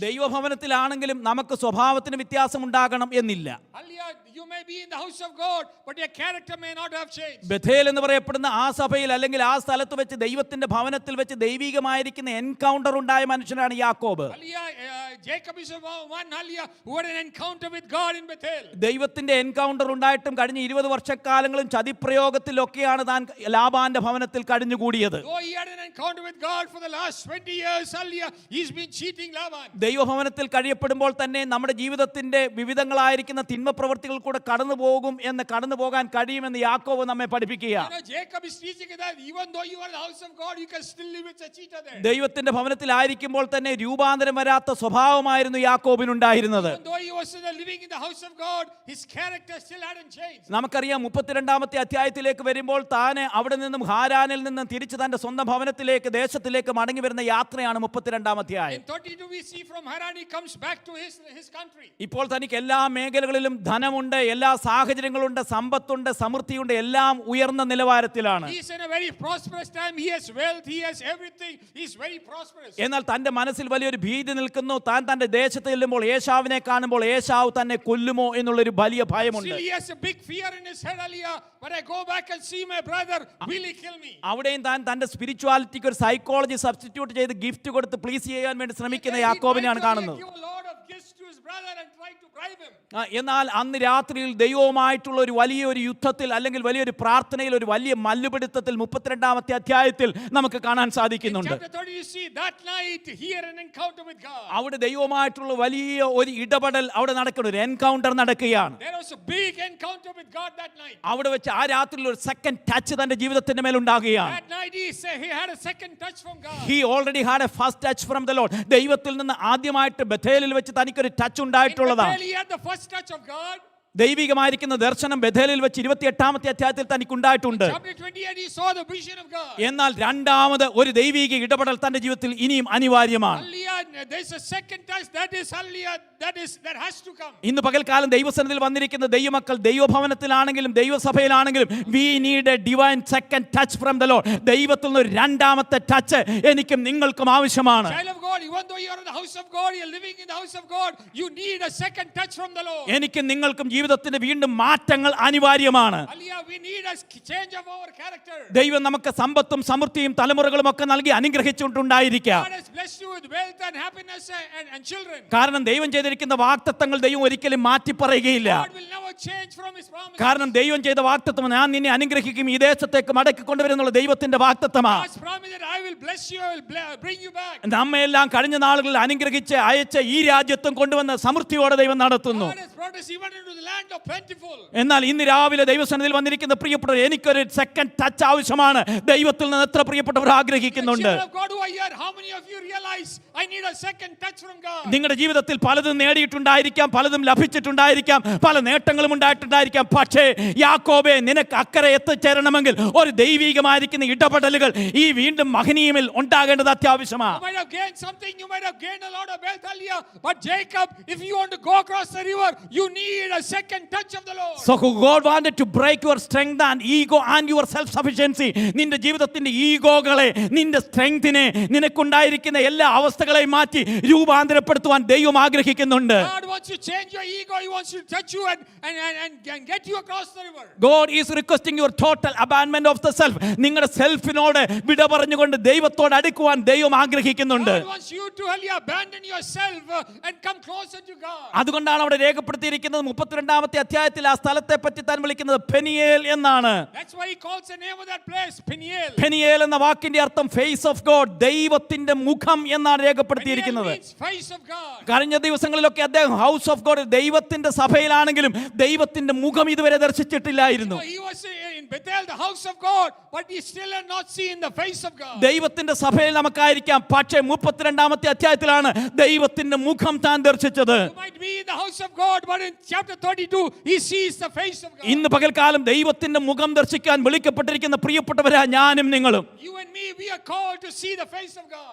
ദൈവഭവനത്തിലാണെങ്കിലും നമുക്ക് സ്വഭാവത്തിന് വ്യത്യാസം ഉണ്ടാകണം എന്നില്ല. may be in the house of God, but your character may not have changed. Bethel എന്ന് പറയപ്പെടുന്ന ആ സഭയിൽ അല്ലെങ്കിൽ ആ സ്ഥലത്ത് വെച്ച് ദൈവത്തിന്റെ ഭവനത്തിൽ വെച്ച് ദൈവികമായിരിക്കുന്ന എൻകൗണ്ടർ ഉണ്ടായ മനുഷ്യനാണ് യാക്കോബ്. Jacob is one who had an encounter with God in Bethel. ദൈവത്തിന്റെ എൻകൗണ്ടർ ഉണ്ടായിട്ടും കഴിഞ്ഞ 20 വർഷക്കാലങ്ങളും ചതിപ്രയോഗത്തിലൊക്കെയാണ് താൻ ലാബാന്റെ ഭവനത്തിൽ കഴിഞ്ഞുകൂടിയത്. Though he had an encounter with God for the last 20 years, he's been cheating Laban. ദൈവഭവനത്തിൽ കഴിയപ്പെടുമ്പോൾ തന്നെ നമ്മുടെ ജീവിതത്തിന്റെ വിവിധങ്ങളായിരിക്കുന്ന തിന്മ പ്രവൃത്തികൾ കൂടെ കടന്നു പോകാൻ കഴിയുമെന്ന് യാക്കോബ് നമ്മെ പഠിപ്പിക്കുകയാണ്. Jacob is teaching that even though you are in the house of God, you can still live with a cheater there. ദൈവത്തിന്റെ ഭവനത്തിലായിരിക്കുമ്പോൾ തന്നെ രൂപാന്തരം വരാത്ത സ്വഭാവമായിരുന്നു യാക്കോബിനുണ്ടായിരുന്നത്. Even though he was living in the house of God, his character still hadn't changed. നമുക്കറിയാം 32ാമത്തെ അധ്യായത്തിലേക്ക് വരുമ്പോൾ താൻ അവിടെ നിന്നും ഹാരാനിൽ നിന്നും തിരിച്ച് തന്റെ സ്വന്തം ഭവനത്തിലേക്ക് ദേശത്തിലേക്ക് മടങ്ങി വരുന്ന യാത്രയാണ് 32ാം അധ്യായം. In 32 we see from Haran he comes back to his country. ഇപ്പോൾ തനിക്ക് എല്ലാ മേഖലകളിലും ധനമുണ്ട്, എല്ലാ സാഹചര്യങ്ങളുണ്ട്, സമ്പത്തുണ്ട്, സമൃദ്ധിയുണ്ട്, എല്ലാം ഉയർന്ന നിലവാരത്തിലാണ്. He is in a very prosperous time. He has wealth, he has everything. He is very prosperous. എന്നാൽ തന്റെ മനസ്സിൽ വലിയൊരു ഭീതി നിൽക്കുന്നു. താൻ തന്റെ ദേശത്ത് ചെല്ലുമ്പോൾ ഏശാവിനെ കാണുമ്പോൾ ഏശാവ് തന്നെ കൊല്ലുമോ എന്നുള്ളൊരു വലിയ ഭയമുണ്ട്. Still he has a big fear in his head, when I go back and see my brother, will he kill me? അവിടെയും താൻ തന്റെ സ്പിരിച്വാലിറ്റിക്ക് ഒരു സൈക്കോളജി സബ്സ്റ്റിറ്റ്യൂട്ട് ചെയ്ത് ഗിഫ്റ്റ് കൊടുത്ത് പ്ലീസ് ചെയ്യാൻ വേണ്ടി ശ്രമിക്കുന്ന യാക്കോബിനെയാണ് കാണുന്നത്. എന്നാൽ അന്ന് രാത്രിയിൽ ദൈവവുമായിട്ടുള്ള ഒരു വലിയൊരു യുദ്ധത്തിൽ അല്ലെങ്കിൽ വലിയൊരു പ്രാർത്ഥനയിൽ ഒരു വലിയ മല്ലുപിടുത്തത്തിൽ 32ാമത്തെ അധ്യായത്തിൽ നമുക്ക് കാണാൻ സാധിക്കുന്നുണ്ട്. അവിടെ ദൈവവുമായിട്ടുള്ള വലിയ ഒരു ഇടപെടൽ അവിടെ നടക്കുന്ന ഒരു എൻകൗണ്ടർ നടക്കുകയാണ്. അവിടെ വെച്ച് ആ രാത്രിയിൽ ഒരു സെക്കൻഡ് ടച്ച് തന്റെ ജീവിതത്തിന്റെ മേൽ ഉണ്ടാകുകയാണ്. He already had a first touch from the Lord. ദൈവത്തിൽ നിന്ന് ആദ്യമായിട്ട് ബഥേലിൽ വെച്ച് തനിക്കൊരു ടച്ച് ഉണ്ടായിട്ടുള്ളതാണ്. ദൈവികമായിരിക്കുന്ന ദർശനം ബഥേലിൽ വെച്ച് 28ാമത്തെ അധ്യായത്തിൽ തനിക്കുണ്ടായിട്ടുണ്ട്. എന്നാൽ രണ്ടാമത് ഒരു ദൈവിക ഇടപെടൽ തന്റെ ജീവിതത്തിൽ ഇനിയും അനിവാര്യമാണ്. ഇന്ന് പകൽക്കാലം ദൈവസന്നിധിയിൽ വന്നിരിക്കുന്ന ദൈവമക്കൾ ദൈവഭവനത്തിലാണെങ്കിലും ദൈവസഭയിലാണെങ്കിലും we need a divine second touch from the Lord. ദൈവത്തിൽ നിന്ന് ഒരു രണ്ടാമത്തെ ടച്ച് എനിക്കും നിങ്ങൾക്കും ആവശ്യമാണ്. എനിക്കും നിങ്ങൾക്കും ജീവിതത്തിന്റെ വീണ്ടും മാറ്റങ്ങൾ അനിവാര്യമാണ്. ദൈവം നമുക്ക് സമ്പത്തും സമൃദ്ധിയും തലമുറകളും ഒക്കെ നൽകി അനുഗ്രഹിച്ചുകൊണ്ടുണ്ടായിരിക്കാം. കാരണം ദൈവം ചെയ്തിരിക്കുന്ന വാഗ്ദത്തങ്ങൾ ദൈവം ഒരിക്കലും മാറ്റി പറയുകയില്ല. കാരണം ദൈവം ചെയ്ത വാഗ്ദത്തം ഞാൻ നിന്നെ അനുഗ്രഹിക്കും, ഈ ദേശത്തേക്ക് മടക്കി കൊണ്ടുവരുന്നുള്ള ദൈവത്തിന്റെ വാഗ്ദത്തമാണ്. നമ്മയെല്ലാം കഴിഞ്ഞ നാളുകളിൽ അനുഗ്രഹിച്ച് അയച്ച് ഈ രാജ്യത്തും കൊണ്ടുവന്ന സമൃദ്ധിയോടെ ദൈവം നടത്തുന്നു. എന്നാൽ ഇന്ന് രാവിലെ ദൈവസന്നിധിയിൽ വന്നിരിക്കുന്ന പ്രിയപ്പെട്ടവർ, എനിക്കൊരു സെക്കൻഡ് ടച്ച് ആവശ്യമാണ്. ദൈവത്തിൽ നിന്ന് എത്ര പ്രിയപ്പെട്ടവർ ആഗ്രഹിക്കുന്നുണ്ട്? നിങ്ങളുടെ ജീവിതത്തിൽ പലതും നേടിയിട്ടുണ്ടായിരിക്കാം, പലതും ലഭിച്ചിട്ടുണ്ടായിരിക്കാം, പല നേട്ടങ്ങളും ഉണ്ടായിട്ടുണ്ടായിരിക്കാം. പക്ഷേ യാക്കോബേ, നിനക്ക് അക്കരെ എത്തിച്ചേരണമെങ്കിൽ ഒരു ദൈവികമായിരിക്കുന്ന ഇടപെടലുകൾ ഈ വീണ്ടും മഹനീയമിൽ ഉണ്ടാകേണ്ടത് അത്യാവശ്യമാണ്. So God wanted to break your strength and ego and your self-sufficiency. നിന്റെ ജീവിതത്തിന്റെ ഈഗോകളെ, നിന്റെ സ്ട്രെങ്തിനെ, നിനക്കുണ്ടായിരിക്കുന്ന എല്ലാ അവസ്ഥകളെയും മാറ്റി രൂപാന്തരപ്പെടുത്തുവാൻ ദൈവം ആഗ്രഹിക്കുന്നുണ്ട്. God is requesting your total abandonment of the self. നിങ്ങളുടെ സെൽഫിനോട് വിട പറഞ്ഞുകൊണ്ട് ദൈവത്തോട് അടുക്കുവാൻ ദൈവം ആഗ്രഹിക്കുന്നുണ്ട്. അതുകൊണ്ടാണ് അവിടെ രേഖപ്പെടുത്തിയിരിക്കുന്നത് 32ാമത്തെ അധ്യായത്തിൽ ആ സ്ഥലത്തെ പറ്റി താൻ വിളിക്കുന്നത് പെനിയേൽ എന്നാണ്. പെനിയേൽ എന്ന വാക്കിന്റെ അർത്ഥം ഫേസ് ഓഫ് ഗോഡ്, ദൈവത്തിന്റെ മുഖം എന്നാണ് രേഖപ്പെടുത്തിയിരിക്കുന്നത്. കഴിഞ്ഞ ദിവസങ്ങളിലൊക്കെ അദ്ദേഹം ഹൗസ് ഓഫ് ഗോഡ്, ദൈവത്തിന്റെ സഭയിലാണെങ്കിലും ദൈവത്തിന്റെ മുഖം ഇതുവരെ ദർശിച്ചിട്ടില്ലായിരുന്നു. ദൈവത്തിന്റെ സഭയിൽ നമുക്കായിരിക്കാം, പക്ഷേ 32ാമത്തെ അധ്യായത്തിലാണ് ദൈവത്തിന്റെ മുഖം താൻ ദർശിച്ചത്. ഇന്ന് പകൽക്കാലം ദൈവത്തിന്റെ മുഖം ദർശിക്കാൻ വിളിക്കപ്പെട്ടിരിക്കുന്ന പ്രിയപ്പെട്ടവരാ ഞാനും നിങ്ങളും.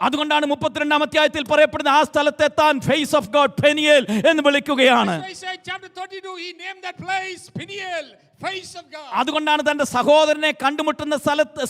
അതുകൊണ്ടാണ് 32ാം അധ്യായത്തിൽ പറയപ്പെടുന്ന ആ സ്ഥലത്തെ താൻ ഫേസ് ഓഫ് ഗോഡ് പെനിയേൽ എന്ന് വിളിക്കുകയാണ്. Peniel, face of God. അതുകൊണ്ടാണ് തന്റെ സഹോദരനെ കണ്ടുമുട്ടുന്ന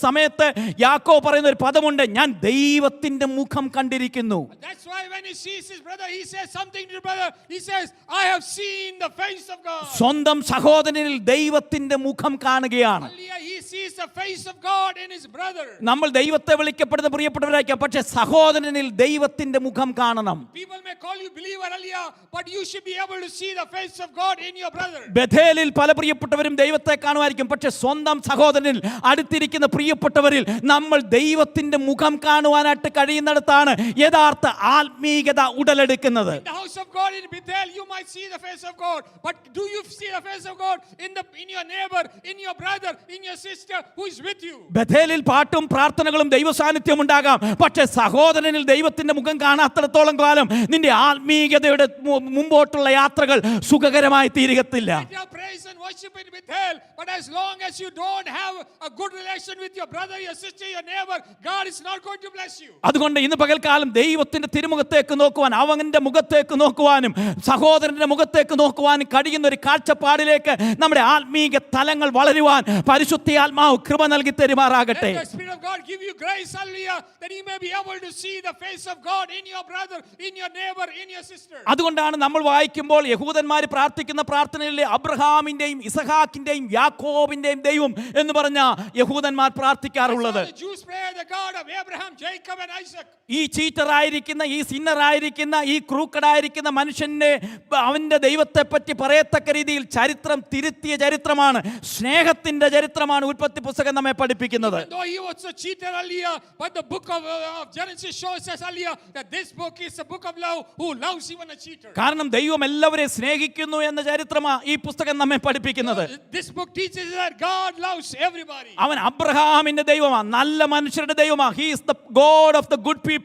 സമയത്ത് യാക്കോബ് പറയുന്ന ഒരു പദമുണ്ട്, ഞാൻ ദൈവത്തിന്റെ മുഖം കണ്ടിരിക്കുന്നു. That's why when he sees his brother, he says something to his brother. He says, I have seen the face of God. സ്വന്തം സഹോദരനിൽ ദൈവത്തിന്റെ മുഖം കാണുകയാണ്. Hallelujah. He sees the face of God in his brother. നമ്മൾ ദൈവത്തെ വിളിക്കപ്പെടുന്ന പ്രിയപ്പെട്ടവരായിരിക്കാം, പക്ഷെ സഹോദരനിൽ ദൈവത്തിന്റെ മുഖം കാണണം. People may call you believer, hallelujah, but you should be able to see the face of God in your brother. ബഥേലിൽ പല പ്രിയപ്പെട്ടവരും ദൈവത്തെ കാണുമായിരിക്കും, പക്ഷെ സ്വന്തം സഹോദരനിൽ അടുത്തിരിക്കുന്ന പ്രിയപ്പെട്ടവരിൽ നമ്മൾ ദൈവത്തിന്റെ മുഖം കാണുവാനായിട്ട് കഴിയുന്നിടത്താണ് യഥാർത്ഥ ആത്മീയത ഉടലെടുക്കുന്നത്. In the house of God in Bethel, you might see the face of God, but do you see the face of God in your neighbor, in your brother, in your sister who is with you? ബഥേലിൽ പാട്ടും പ്രാർത്ഥനകളും ദൈവ സാന്നിധ്യം ഉണ്ടാകാം, പക്ഷെ സഹോദരനിൽ ദൈവത്തിന്റെ മുഖം കാണാത്തിടത്തോളം കാലം നിന്റെ ആത്മീയതയുടെ മുമ്പോട്ടുള്ള യാത്രകൾ സുഖകരമായി തീരത്തില്ല. Praise and worship in Bethel, but as long as you don't have a good relation with your brother, your sister, your neighbor, God is not going to bless you. അതുകൊണ്ട് ഇന്ന് പകൽക്കാലം ദൈവത്തിന്റെ തിരുമുഖത്തേക്ക് നോക്കുവാൻ, അവന്റെ മുഖത്തേക്ക് നോക്കുവാനും സഹോദരന്റെ മുഖത്തേക്ക് നോക്കുവാനും കഴിയുന്ന ഒരു കാഴ്ചപ്പാടിലേക്ക് നമ്മുടെ ആത്മീയ തലങ്ങൾ വളരുവാൻ പരിശുദ്ധാത്മാവ് കൃപ നൽകി തരുമാറാകട്ടെ. Let the Spirit of God give you grace, hallelujah, that you may be able to see the face of God in your brother, in your neighbor, in your sister. അതുകൊണ്ടാണ് നമ്മൾ വായിക്കുമ്പോൾ യഹൂദന്മാർ പ്രാർത്ഥിക്കുന്ന പ്രാർത്ഥനയിലെ അബ്രഹാമിന്റെയും ഇസഹാക്കിന്റെയും യാക്കോബിന്റെയും ദൈവം എന്ന് പറഞ്ഞ യഹൂദന്മാർ പ്രാർത്ഥിക്കാറുള്ളത്. The Jews pray the God of Abraham, Jacob and Isaac. ഈ ചീറ്ററായിരിക്കുന്ന, ഈ സിന്നറായിരിക്കുന്ന, ഈ ക്രൂക്കഡായിരിക്കുന്ന മനുഷ്യന്റെ അവന്റെ ദൈവത്തെ പറ്റി പറയത്തക്ക രീതിയിൽ ചരിത്രം തിരുത്തിയ ചരിത്രമാണ്, സ്നേഹത്തിന്റെ ചരിത്രമാണ് ഉൽപ്പത്തി പുസ്തകം നമ്മെ പഠിപ്പിക്കുന്നത്. Though he was a cheater earlier, but the book of Genesis shows us earlier that this book is a book of love who loves even a cheater. കാരണം ദൈവം എല്ലാവരെയും സ്നേഹിക്കുന്നു എന്ന ചരിത്രമാണ് ഈ പുസ്തകം നമ്മെ പഠിപ്പിക്കുന്നത്. This book teaches that God loves everybody. അവൻ അബ്രഹാമിന്റെ ദൈവമാണ്, നല്ല മനുഷ്യരുടെ ദൈവമാണ്. He is the God of the good people.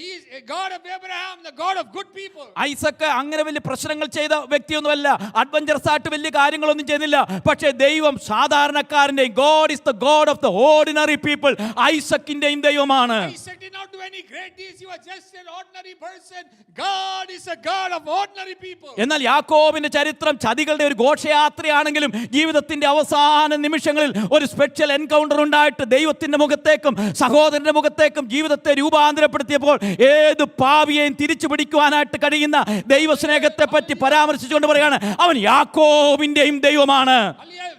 He is a God of Abraham, the God of good people. Isaac അങ്ങനെ വലിയ പ്രശ്നങ്ങൾ ചെയ്ത വ്യക്തിയൊന്നുമല്ല, അഡ്വഞ്ചറസ് ആയിട്ട് വലിയ കാര്യങ്ങളൊന്നും ചെയ്തില്ല, പക്ഷേ ദൈവം സാധാരണക്കാരന്റെയും, God is the God of the ordinary people, ഐസക്കിന്റെയും ദൈവമാണ്. Isaac did not do any great deeds, he was just an ordinary person. God is a God of ordinary people. എന്നാൽ യാക്കോബിന്റെ ചരിത്രം ചതികളുടെ ഒരു ഘോഷയാത്രയാണെങ്കിലും ജീവിതത്തിന്റെ അവസാന നിമിഷങ്ങളിൽ ഒരു സ്പെഷ്യൽ എൻകൗണ്ടർ ഉണ്ടായിട്ട് ദൈവത്തിന്റെ മുഖത്തേക്കും സഹോദരന്റെ മുഖത്തേക്കും ജീവിതത്തെ രൂപാന്തരപ്പെടുത്തിയപ്പോൾ ഏത് പാപിയെയും തിരിച്ചു പിടിക്കുവാനായിട്ട് കഴിയുന്ന ദൈവസ്നേഹത്തെ പറ്റി പരാമർശിച്ചുകൊണ്ട് പറയാണ്, അവൻ യാക്കോബിന്റെയും ദൈവമാണ്.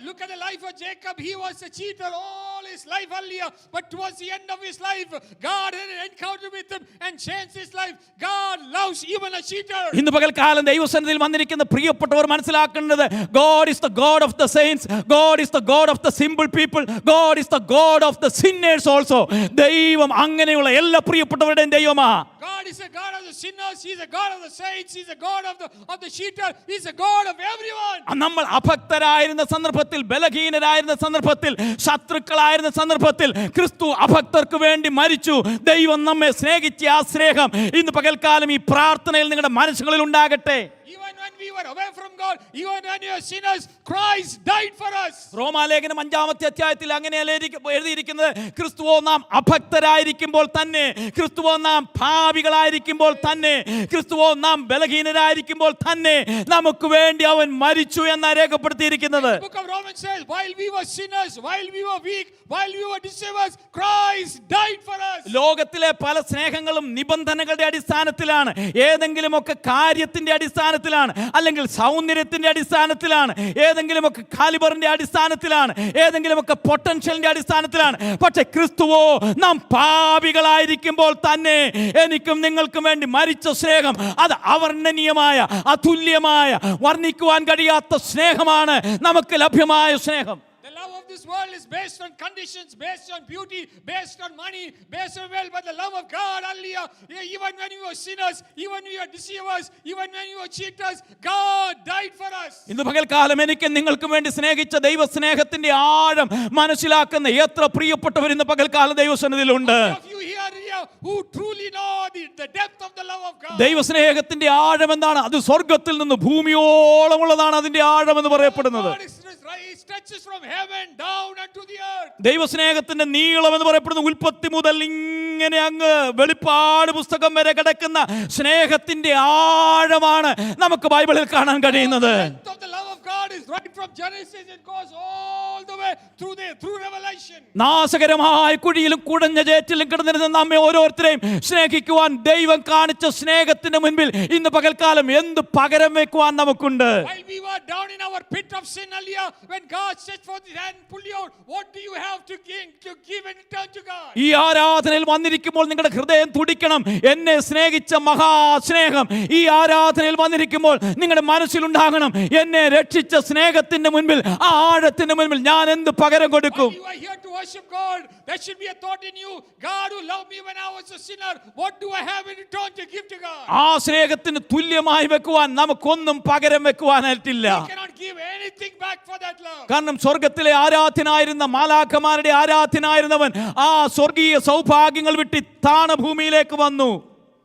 Look at the life of Jacob. He was a cheater all his life earlier, but towards the end of his life, God had an encounter with him and changed his life. God loves even a cheater. ഇന്ന് പകൽക്കാലം ദൈവസന്നിധിയിൽ വന്നിരിക്കുന്ന പ്രിയപ്പെട്ടവർ മനസ്സിലാക്കേണ്ടത്, God is the God of the saints, God is the God of the simple people, God is the God of the sinners also. ദൈവം അങ്ങനെയുള്ള എല്ലാ പ്രിയപ്പെട്ടവരുടെയും ദൈവമാണ്. God is a God of the sinners, He's a God of the saints, He's a God of the cheater, He's a God of everyone. നമ്മൾ അഭക്തരായിരുന്ന സന്ദർഭത്തിൽ, ബലഹീനരായിരുന്ന സന്ദർഭത്തിൽ, ശത്രുക്കളായിരുന്ന സന്ദർഭത്തിൽ ക്രിസ്തു അഭക്തർക്ക് വേണ്ടി മരിച്ചു. ദൈവം നമ്മെ സ്നേഹിച്ച ആ സ്നേഹം ഇന്ന് പകൽക്കാലം ഈ പ്രാർത്ഥനയിൽ നിങ്ങളുടെ മനസ്സുകളിൽ ഉണ്ടാകട്ടെ. Even when we were away from God, even when we were sinners, Christ died for us. റോമാലേഖനം 5-ാമത്തെ അധ്യായത്തിൽ അങ്ങനെയല്ലേ എഴുതിയിരിക്കുന്നത്, ക്രിസ്തുവോ നാം അഭക്തരായിരിക്കുമ്പോൾ തന്നെ, ക്രിസ്തുവോ നാം പാപികളായിരിക്കുമ്പോൾ തന്നെ, ക്രിസ്തുവോ നാം ബലഹീനരായിരിക്കുമ്പോൾ തന്നെ നമുക്ക് വേണ്ടി അവൻ മരിച്ചു എന്നാണ് രേഖപ്പെടുത്തിയിരിക്കുന്നത്. The book of Romans says, while we were sinners, while we were weak, while we were deceivers, Christ died for us. ലോകത്തിലെ പല സ്നേഹങ്ങളും നിബന്ധനകളുടെ അടിസ്ഥാനത്തിലാണ്, ഏതെങ്കിലുമൊക്കെ കാര്യത്തിന്റെ അടിസ്ഥാനത്തിലാണ്, അല്ലെങ്കിൽ സൗന്ദര്യത്തിന്റെ അടിസ്ഥാനത്തിലാണ്, ഏതെങ്കിലുമൊക്കെ കാലിബറിന്റെ അടിസ്ഥാനത്തിലാണ്, ഏതെങ്കിലുമൊക്കെ പൊട്ടൻഷ്യലിന്റെ അടിസ്ഥാനത്തിലാണ്. പക്ഷെ ക്രിസ്തുവോ നാം പാപികളായിരിക്കുമ്പോൾ തന്നെ എനിക്കും നിങ്ങൾക്കും വേണ്ടി മരിച്ച സ്നേഹം, അത് അവർണ്ണനീയമായ, അതുല്യമായ, വർണ്ണിക്കുവാൻ കഴിയാത്ത സ്നേഹമാണ് നമുക്ക് ലഭ്യമായ സ്നേഹം. The love of this world is based on conditions, based on beauty, based on money, based on wealth, but the love of God, hallelujah, even when we were sinners, even when we were deceivers, even when we were cheaters, God died for us. ഇന്ന് പകൽക്കാലം എനിക്ക് നിങ്ങൾക്കും വേണ്ടി സ്നേഹിച്ച ദൈവ സ്നേഹത്തിന്റെ ആഴം മനസ്സിലാക്കുന്ന എത്ര പ്രിയപ്പെട്ടവർ ഇന്ന് പകൽക്കാലം ദൈവസന്നിധിയിലുണ്ട്. You here who truly know the depth of the love of God. ദൈവസ്നേഹത്തിന്റെ ആഴം എന്താണ്? അത് സ്വർഗ്ഗത്തിൽ നിന്ന് ഭൂമിയോളമുള്ളതാണ് അതിന്റെ ആഴം എന്ന് പറയപ്പെടുന്നത്. It stretches from heaven down unto the earth. ദൈവസ്നേഹത്തിന്റെ നീളം എന്ന് പറയപ്പെടുന്നത് ഉൽപ്പത്തി മുതൽ ഇങ്ങനെ അങ്ങ് വെളിപ്പാട് പുസ്തകം വരെ കിടക്കുന്ന സ്നേഹത്തിന്റെ ആഴമാണ് നമുക്ക് ബൈബിളിൽ കാണാൻ കഴിയുന്നത്. The length of the love of God is right from Genesis. It goes all the way through Revelation. നാശകരമായ കുഴിയിലും കുടഞ്ഞ ചേറ്റിലും കിടന്നിരുന്ന നമ്മെ ഓരോരുത്തരെയും സ്നേഹിക്കുവാൻ ദൈവം കാണിച്ച സ്നേഹത്തിന്റെ മുൻപിൽ ഇന്ന് പകൽക്കാലം എന്ത് പകരം വെക്കുവാൻ നമുക്കുണ്ട്? While we were down in our pit of sin earlier, when God stretched forth His hand and pulled you out, what do you have to give and return to God? ഈ ആരാധനയിൽ വന്നിരിക്കുമ്പോൾ നിങ്ങളുടെ ഹൃദയം തുടിക്കണം. എന്നെ സ്നേഹിച്ച മഹാസ്നേഹം ഈ ആരാധനയിൽ വന്നിരിക്കുമ്പോൾ നിങ്ങളുടെ മനസ്സിലുണ്ടാകണം. എന്നെ രക്ഷിച്ച സ്നേഹത്തിന്റെ മുൻപിൽ, ആ ആഴത്തിന്റെ മുൻപിൽ ഞാൻ എന്ത് പകരം കൊടുക്കും? While you are here to worship God, there should be a thought in you. God who loved me when I was a sinner, what do I have in return to give to God? ആ സ്നേഹത്തിന് തുല്യമായി വെക്കുവാൻ നമുക്കൊന്നും പകരം വെക്കുവാനായിട്ടില്ല. We cannot give anything back for that love. കാരണം സ്വർഗത്തിലെ ആരാധ്യനായിരുന്ന മാലാഖമാരുടെ ആരാധ്യനായിരുന്നവൻ ആ സ്വർഗീയ സൗഭാഗ്യങ്ങൾ വിട്ട് താണഭൂമിയിലേക്ക് വന്നു.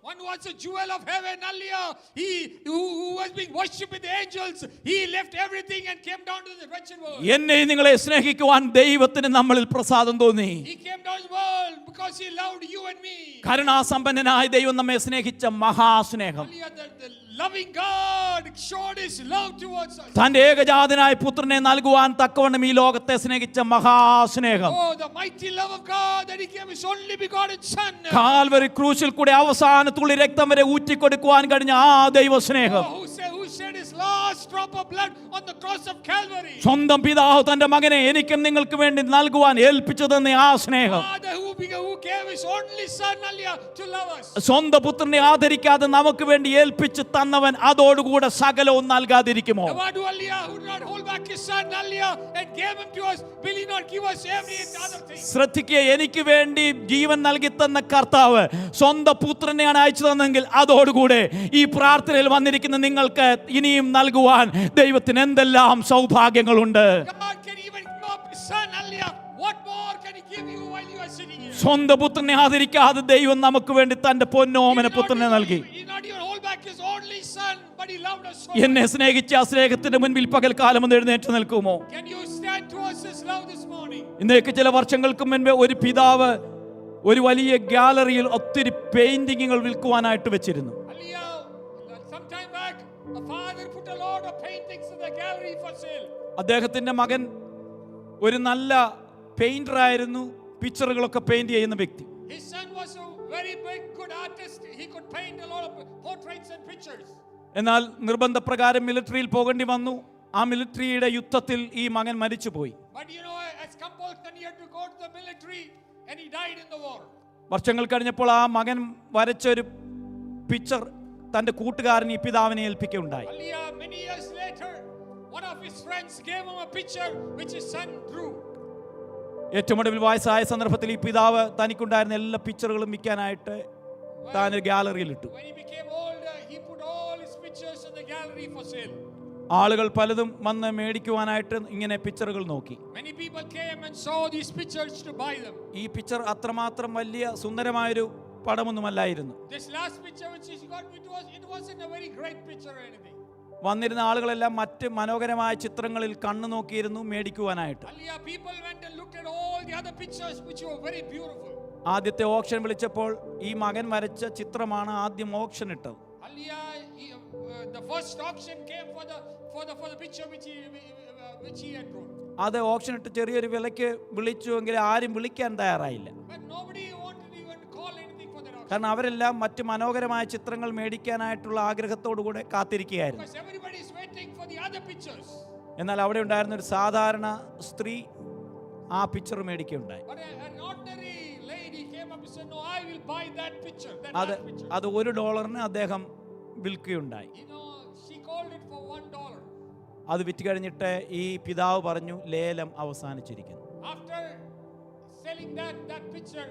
One was a jewel of heaven earlier. He who was being worshipped with the angels, he left everything and came down to the wretched world. എന്നെ നിങ്ങളെ സ്നേഹിക്കുവാൻ ദൈവത്തിന് നമ്മളിൽ പ്രസാദം തോന്നി. He came down to the world because he loved you and me. കരുണാസമ്പന്നനായ ദൈവം നമ്മെ സ്നേഹിച്ച മഹാസ്നേഹം. Earlier, the loving God showed His love towards us. തന്റെ ഏകജാതനായ പുത്രനെ നൽകുവാൻ തക്കവണ്ണം ഈ ലോകത്തെ സ്നേഹിച്ച മഹാസ്നേഹം. Oh, the mighty love of God that He gave His only begotten Son. Calvary ക്രൂശിൽ കൂടെ അവസാന തുള്ളി രക്തം വരെ ഊറ്റിക്കൊടുക്കുവാൻ കഴിഞ്ഞ ആ ദൈവസ്നേഹം. Oh, who shed His last drop of blood on the cross of Calvary. സ്വന്തം പിതാവ് തന്റെ മകനെ എനിക്കും നിങ്ങൾക്ക് വേണ്ടി നൽകുവാൻ ഏൽപ്പിച്ചതെന്ന ആ സ്നേഹം. Father who gave His only Son earlier to love us. സ്വന്തം പുത്രനെ ആദരിക്കാതെ നമുക്ക് വേണ്ടി ഏൽപ്പിച്ച് തന്നവൻ അതോടുകൂടെ സകലവും നൽകാതിരിക്കുമോ? The one who earlier who did not hold back His Son earlier and gave Him to us, will He not give us every other thing? ശ്രദ്ധിക്കുക, എനിക്ക് വേണ്ടി ജീവൻ നൽകി തന്ന കർത്താവ് സ്വന്തം പുത്രനെയാണ് അയച്ചു തന്നെങ്കിൽ അതോടുകൂടെ ഈ പ്രാർത്ഥനയിൽ വന്നിരിക്കുന്ന നിങ്ങൾക്ക് ഇനിയും നൽകുവാൻ ദൈവത്തിന് എന്തെല്ലാം സൗഭാഗ്യങ്ങളുണ്ട്. God can even give up His Son earlier. What more can He give you while you are sitting here? സ്വന്തം പുത്രനെ ആദരിക്കാതെ ദൈവം നമുക്ക് വേണ്ടി തന്റെ പൊന്നോമന പുത്രനെ നൽകി. He did not even hold back His only Son, but He loved us so much. എന്നെ സ്നേഹിച്ച ആ സ്നേഹത്തിന്റെ മുൻപിൽ പകൽക്കാലം ഒന്ന് എഴുന്നേറ്റ് നിൽക്കുമോ? Can you stand towards His love this morning? ഇന്നേക്ക് ചില വർഷങ്ങൾക്ക് മുൻപ് ഒരു പിതാവ് ഒരു വലിയ ഗാലറിയിൽ ഒത്തിരി പെയിന്റിങ്ങുകൾ വിൽക്കുവാനായിട്ട് വെച്ചിരുന്നു. Earlier, sometime back, a father put a lot of paintings in the gallery for sale. അദ്ദേഹത്തിന്റെ മകൻ ഒരു നല്ല പെയിന്റർ ആയിരുന്നു, പിക്ചറുകളൊക്കെ പെയിന്റ് ചെയ്യുന്ന വ്യക്തി. His son was a very big, good artist. He could paint a lot of portraits and pictures. എന്നാൽ നിർബന്ധപ്രകാരം മിലിറ്ററിയിൽ പോകേണ്ടി വന്നു. ആ മിലിറ്ററിയുടെ യുദ്ധത്തിൽ ഈ മകൻ മരിച്ചുപോയി. But you know, as compulsion, he had to go to the military and he died in the war. വർഷങ്ങൾ കഴിഞ്ഞപ്പോൾ ആ മകൻ വരച്ച ഒരു പിക്ചർ തന്റെ കൂട്ടുകാരൻ ഈ പിതാവിനെ ഏൽപ്പിക്കുകയുണ്ടായി. Earlier, many years later, one of his friends gave him a picture which his son drew. ഏറ്റവും ഒടുവിൽ വയസ്സായ സന്ദർഭത്തിൽ ഈ പിതാവ് തനിക്കുണ്ടായിരുന്ന എല്ലാ പിക്ചറുകളും വിൽക്കാനായിട്ട് താൻ ഒരു ഗാലറിയിൽ ഇട്ടു. When he became older, he put all his pictures in the gallery for sale. ആളുകൾ പലതും വന്ന് മേടിക്കുവാനായിട്ട് ഇങ്ങനെ പിക്ചറുകൾ നോക്കി. Many people came and saw these pictures to buy them. ഈ പിക്ചർ അത്രമാത്രം വലിയ സുന്ദരമായൊരു പടമൊന്നുമല്ലായിരുന്നു. This last picture which he got, it wasn't a very great picture or anything. വന്നിരുന്ന ആളുകളെല്ലാം മറ്റ് മനോഹരമായ ചിത്രങ്ങളിൽ കണ്ണു നോക്കിയിരുന്നു മേടിക്കുവാനായിട്ട്. Earlier, people went and looked at all the other pictures which were very beautiful. ആദ്യത്തെ ഓപ്ഷൻ വിളിച്ചപ്പോൾ ഈ മകൻ വരച്ച ചിത്രമാണ് ആദ്യം ഓപ്ഷൻ ഇട്ടത്. Earlier, the first auction came for the picture which he had drawn. അത് ഓപ്ഷൻ ഇട്ട് ചെറിയൊരു വിലയ്ക്ക് വിളിച്ചുവെങ്കിൽ ആരും വിളിക്കാൻ തയ്യാറായില്ല. But nobody wanted even to call anything for that auction. കാരണം അവരെല്ലാം മറ്റ് മനോഹരമായ ചിത്രങ്ങൾ മേടിക്കാനായിട്ടുള്ള ആഗ്രഹത്തോടുകൂടെ കാത്തിരിക്കുകയായിരുന്നു. Because everybody is waiting for the other pictures. എന്നാൽ അവിടെ ഉണ്ടായിരുന്ന ഒരു സാധാരണ സ്ത്രീ ആ picture മേടിക്കുകയുണ്ടായി. But an ordinary lady came up and said, "No, I will buy that picture." അത് $1 അദ്ദേഹം വിൽക്കുകയുണ്ടായി. You know, she called it for $1. അത് വിറ്റ് കഴിഞ്ഞിട്ട് ഈ പിതാവ് പറഞ്ഞു, ലേലം അവസാനിച്ചിരിക്കുന്നു. After selling that picture,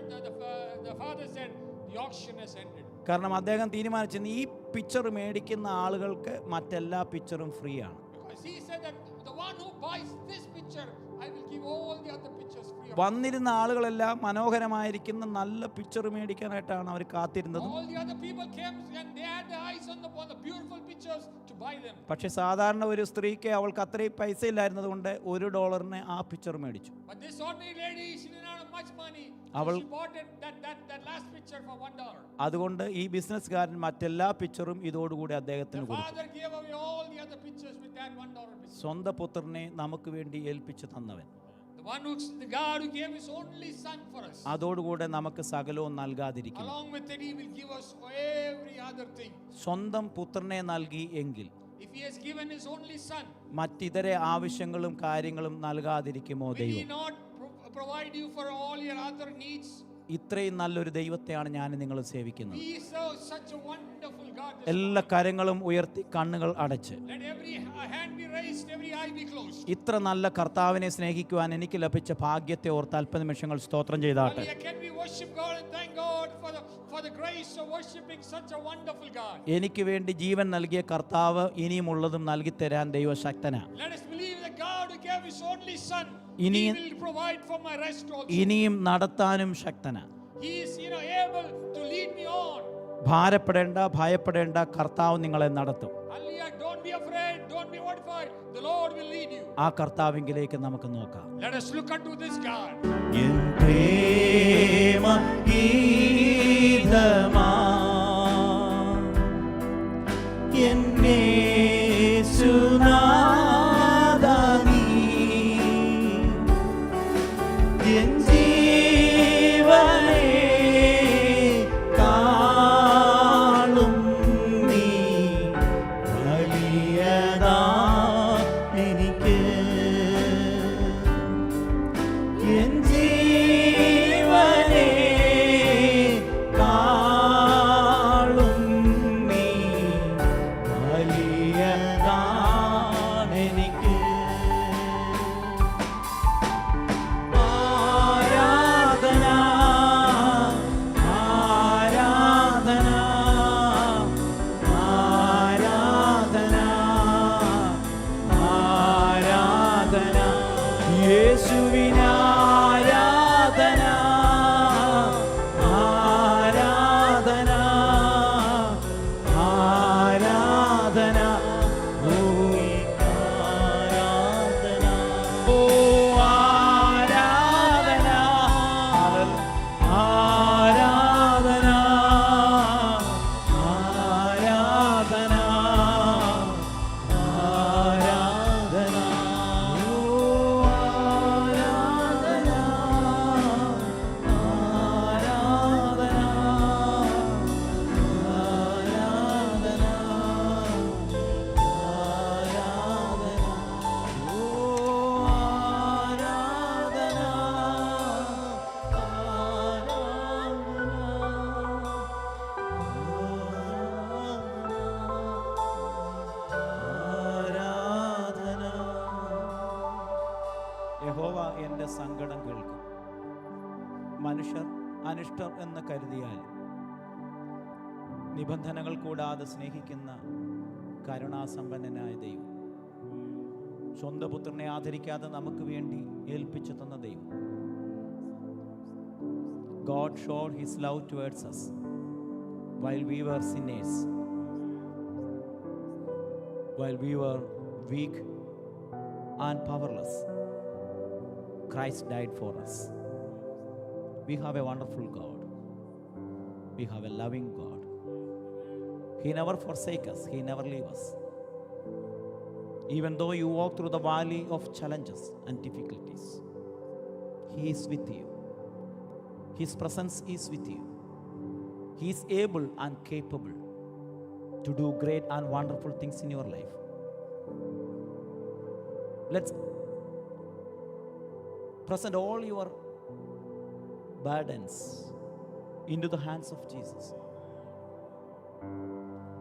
the father said, "The auction has ended." കാരണം അദ്ദേഹം തീരുമാനിച്ചത് ഈ പിക്ചർ മേടിക്കുന്ന ആളുകൾക്ക് മറ്റെല്ലാ പിക്ചറും ഫ്രീ ആണ്. Because he said that the one who buys this picture, I will give all the other pictures free. വന്നിരുന്ന ആളുകളെല്ലാം മനോഹരമായിരിക്കുന്ന നല്ല പിക്ചർ മേടിക്കാനായിട്ടാണ് അവർ കാത്തിരുന്നത്. All the other people came and they had their eyes on the beautiful pictures to buy them. പക്ഷെ സാധാരണ ഒരു സ്ത്രീക്ക് അവൾക്ക് അത്രയും പൈസ ഇല്ലായിരുന്നത് കൊണ്ട് $1 ആ പിക്ചർ മേടിച്ചു. But this ordinary lady, she did not have much money. So അവൾ- she bought it, that last picture for $1. അതുകൊണ്ട് ഈ ബിസിനസ്സുകാരൻ മറ്റെല്ലാ പിക്ചറും ഇതോടുകൂടി The അദ്ദേഹത്തിന് കൊടുത്തു. father gave away all the other pictures with that $1 picture. സ്വന്തം പുത്രനെ നമുക്ക് വേണ്ടി ഏൽപ്പിച്ചു തന്നവൻ The God who gave his only son for us. അതോടുകൂടെ നമുക്ക് സകലവും നൽകാതിരിക്കും. Along with it, he will give us every other thing. സ്വന്തം പുത്രനെ നൽകി എങ്കിൽ If he has given his only son, മറ്റിതര ആവശ്യങ്ങളും കാര്യങ്ങളും നൽകാതിരിക്കുമോ will he ദൈവം? not provide you for all your other needs? ഇത്രയും നല്ലൊരു ദൈവത്തെയാണ് ഞാൻ നിങ്ങൾ സേവിക്കുന്നത്. We serve such a wonderful God. എല്ലാ കരങ്ങളും ഉയർത്തി കണ്ണുകൾ അടച്ച് Let every hand be raised, every eye be closed. ഇത്ര നല്ല കർത്താവിനെ സ്നേഹിക്കുവാൻ എനിക്ക് ലഭിച്ച ഭാഗ്യത്തെ ഓർത്ത് അല്പനിമിഷങ്ങൾ സ്തോത്രം ചെയ്താട്ടെ. Hallelujah. Can we worship God and thank God for the grace of worshiping such a wonderful God? എനിക്ക് വേണ്ടി ജീവൻ നൽകിയ കർത്താവ് ഇനിയുമുള്ളതും നൽകി തരാൻ ദൈവശക്തനാ. Let us believe that God who gave his only son, he ഇനി- will provide for my rest also. ഇനിയും നടത്താനും ശക്തനാ. He is able to lead me on. ഭാരപ്പെടേണ്ട, ഭയപ്പെടേണ്ട, കർത്താവ് നിങ്ങളെ നടത്തും. Hallelujah. Don't be afraid, don't be mortified. The Lord will lead you. ആ കർത്താവിങ്കിലേക്ക് നമുക്ക് നോക്കാം. Let us look unto this God. എൻ പ്രേമ ഗീതമാ എൻ യേശുനാഥാ നീ എൻ ജീവനെ കാളും നീ വലിയതാ എനിക്ക് എൻ ജീവനെ കാളും നീ വലിയതാണെനിക്ക്. ആരാധന ആരാധന ആരാധന ആരാധന യേശുവിനാരാധന ആരാധന ആരാധന ഓ ആരാധന ഓ ആരാധന ആരാധന ആരാധന ആരാധന ഓ ആരാധന ആരാധന ആരാധന ആരാധന ഓ ആരാധന ആരാധന. യഹോവ എൻ്റെ സങ്കടം കേൾക്കും. മനുഷ്യർ അനിഷ്ടർ എന്ന് കരുതിയാൽ നിബന്ധനകൾ കൂടാതെ സ്നേഹിക്കുന്ന കരുണാസമ്പന്നനായ ദൈവം, സ്വന്തം പുത്രനെ ആദരിക്കാതെ നമുക്ക് വേണ്ടി ഏൽപ്പിച്ചു തന്ന ദൈവം. God showed his love towards us while we were sinners, while we were weak and powerless. Christ died for us. We have a wonderful God. We have a loving God. He never forsakes us. He never leaves us. Even though you walk through the valley of challenges and difficulties, He is with you. His presence is with you. He is able and capable to do great and wonderful things in your life. Let's present all your burdens into the hands of Jesus.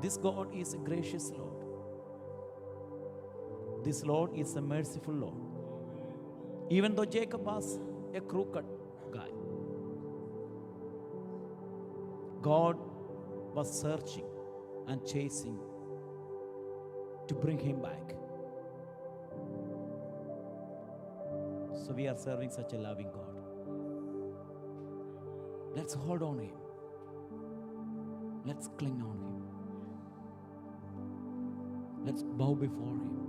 This God is a gracious Lord. This Lord is a merciful Lord. Even though Jacob was a crooked guy, God was searching and chasing to bring him back. So we are serving such a loving God. Let's hold on to Him. Let's cling on to Him. Let's bow before Him.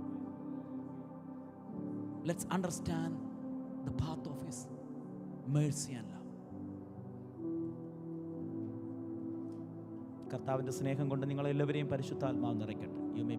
Let's understand the path of His mercy and love. കർത്താവിൻ്റെ സ്നേഹം കൊണ്ട് നിങ്ങളെല്ലാവരെയും പരിശുദ്ധാത്മാവ് നിറയ്ക്കട്ടെ. You may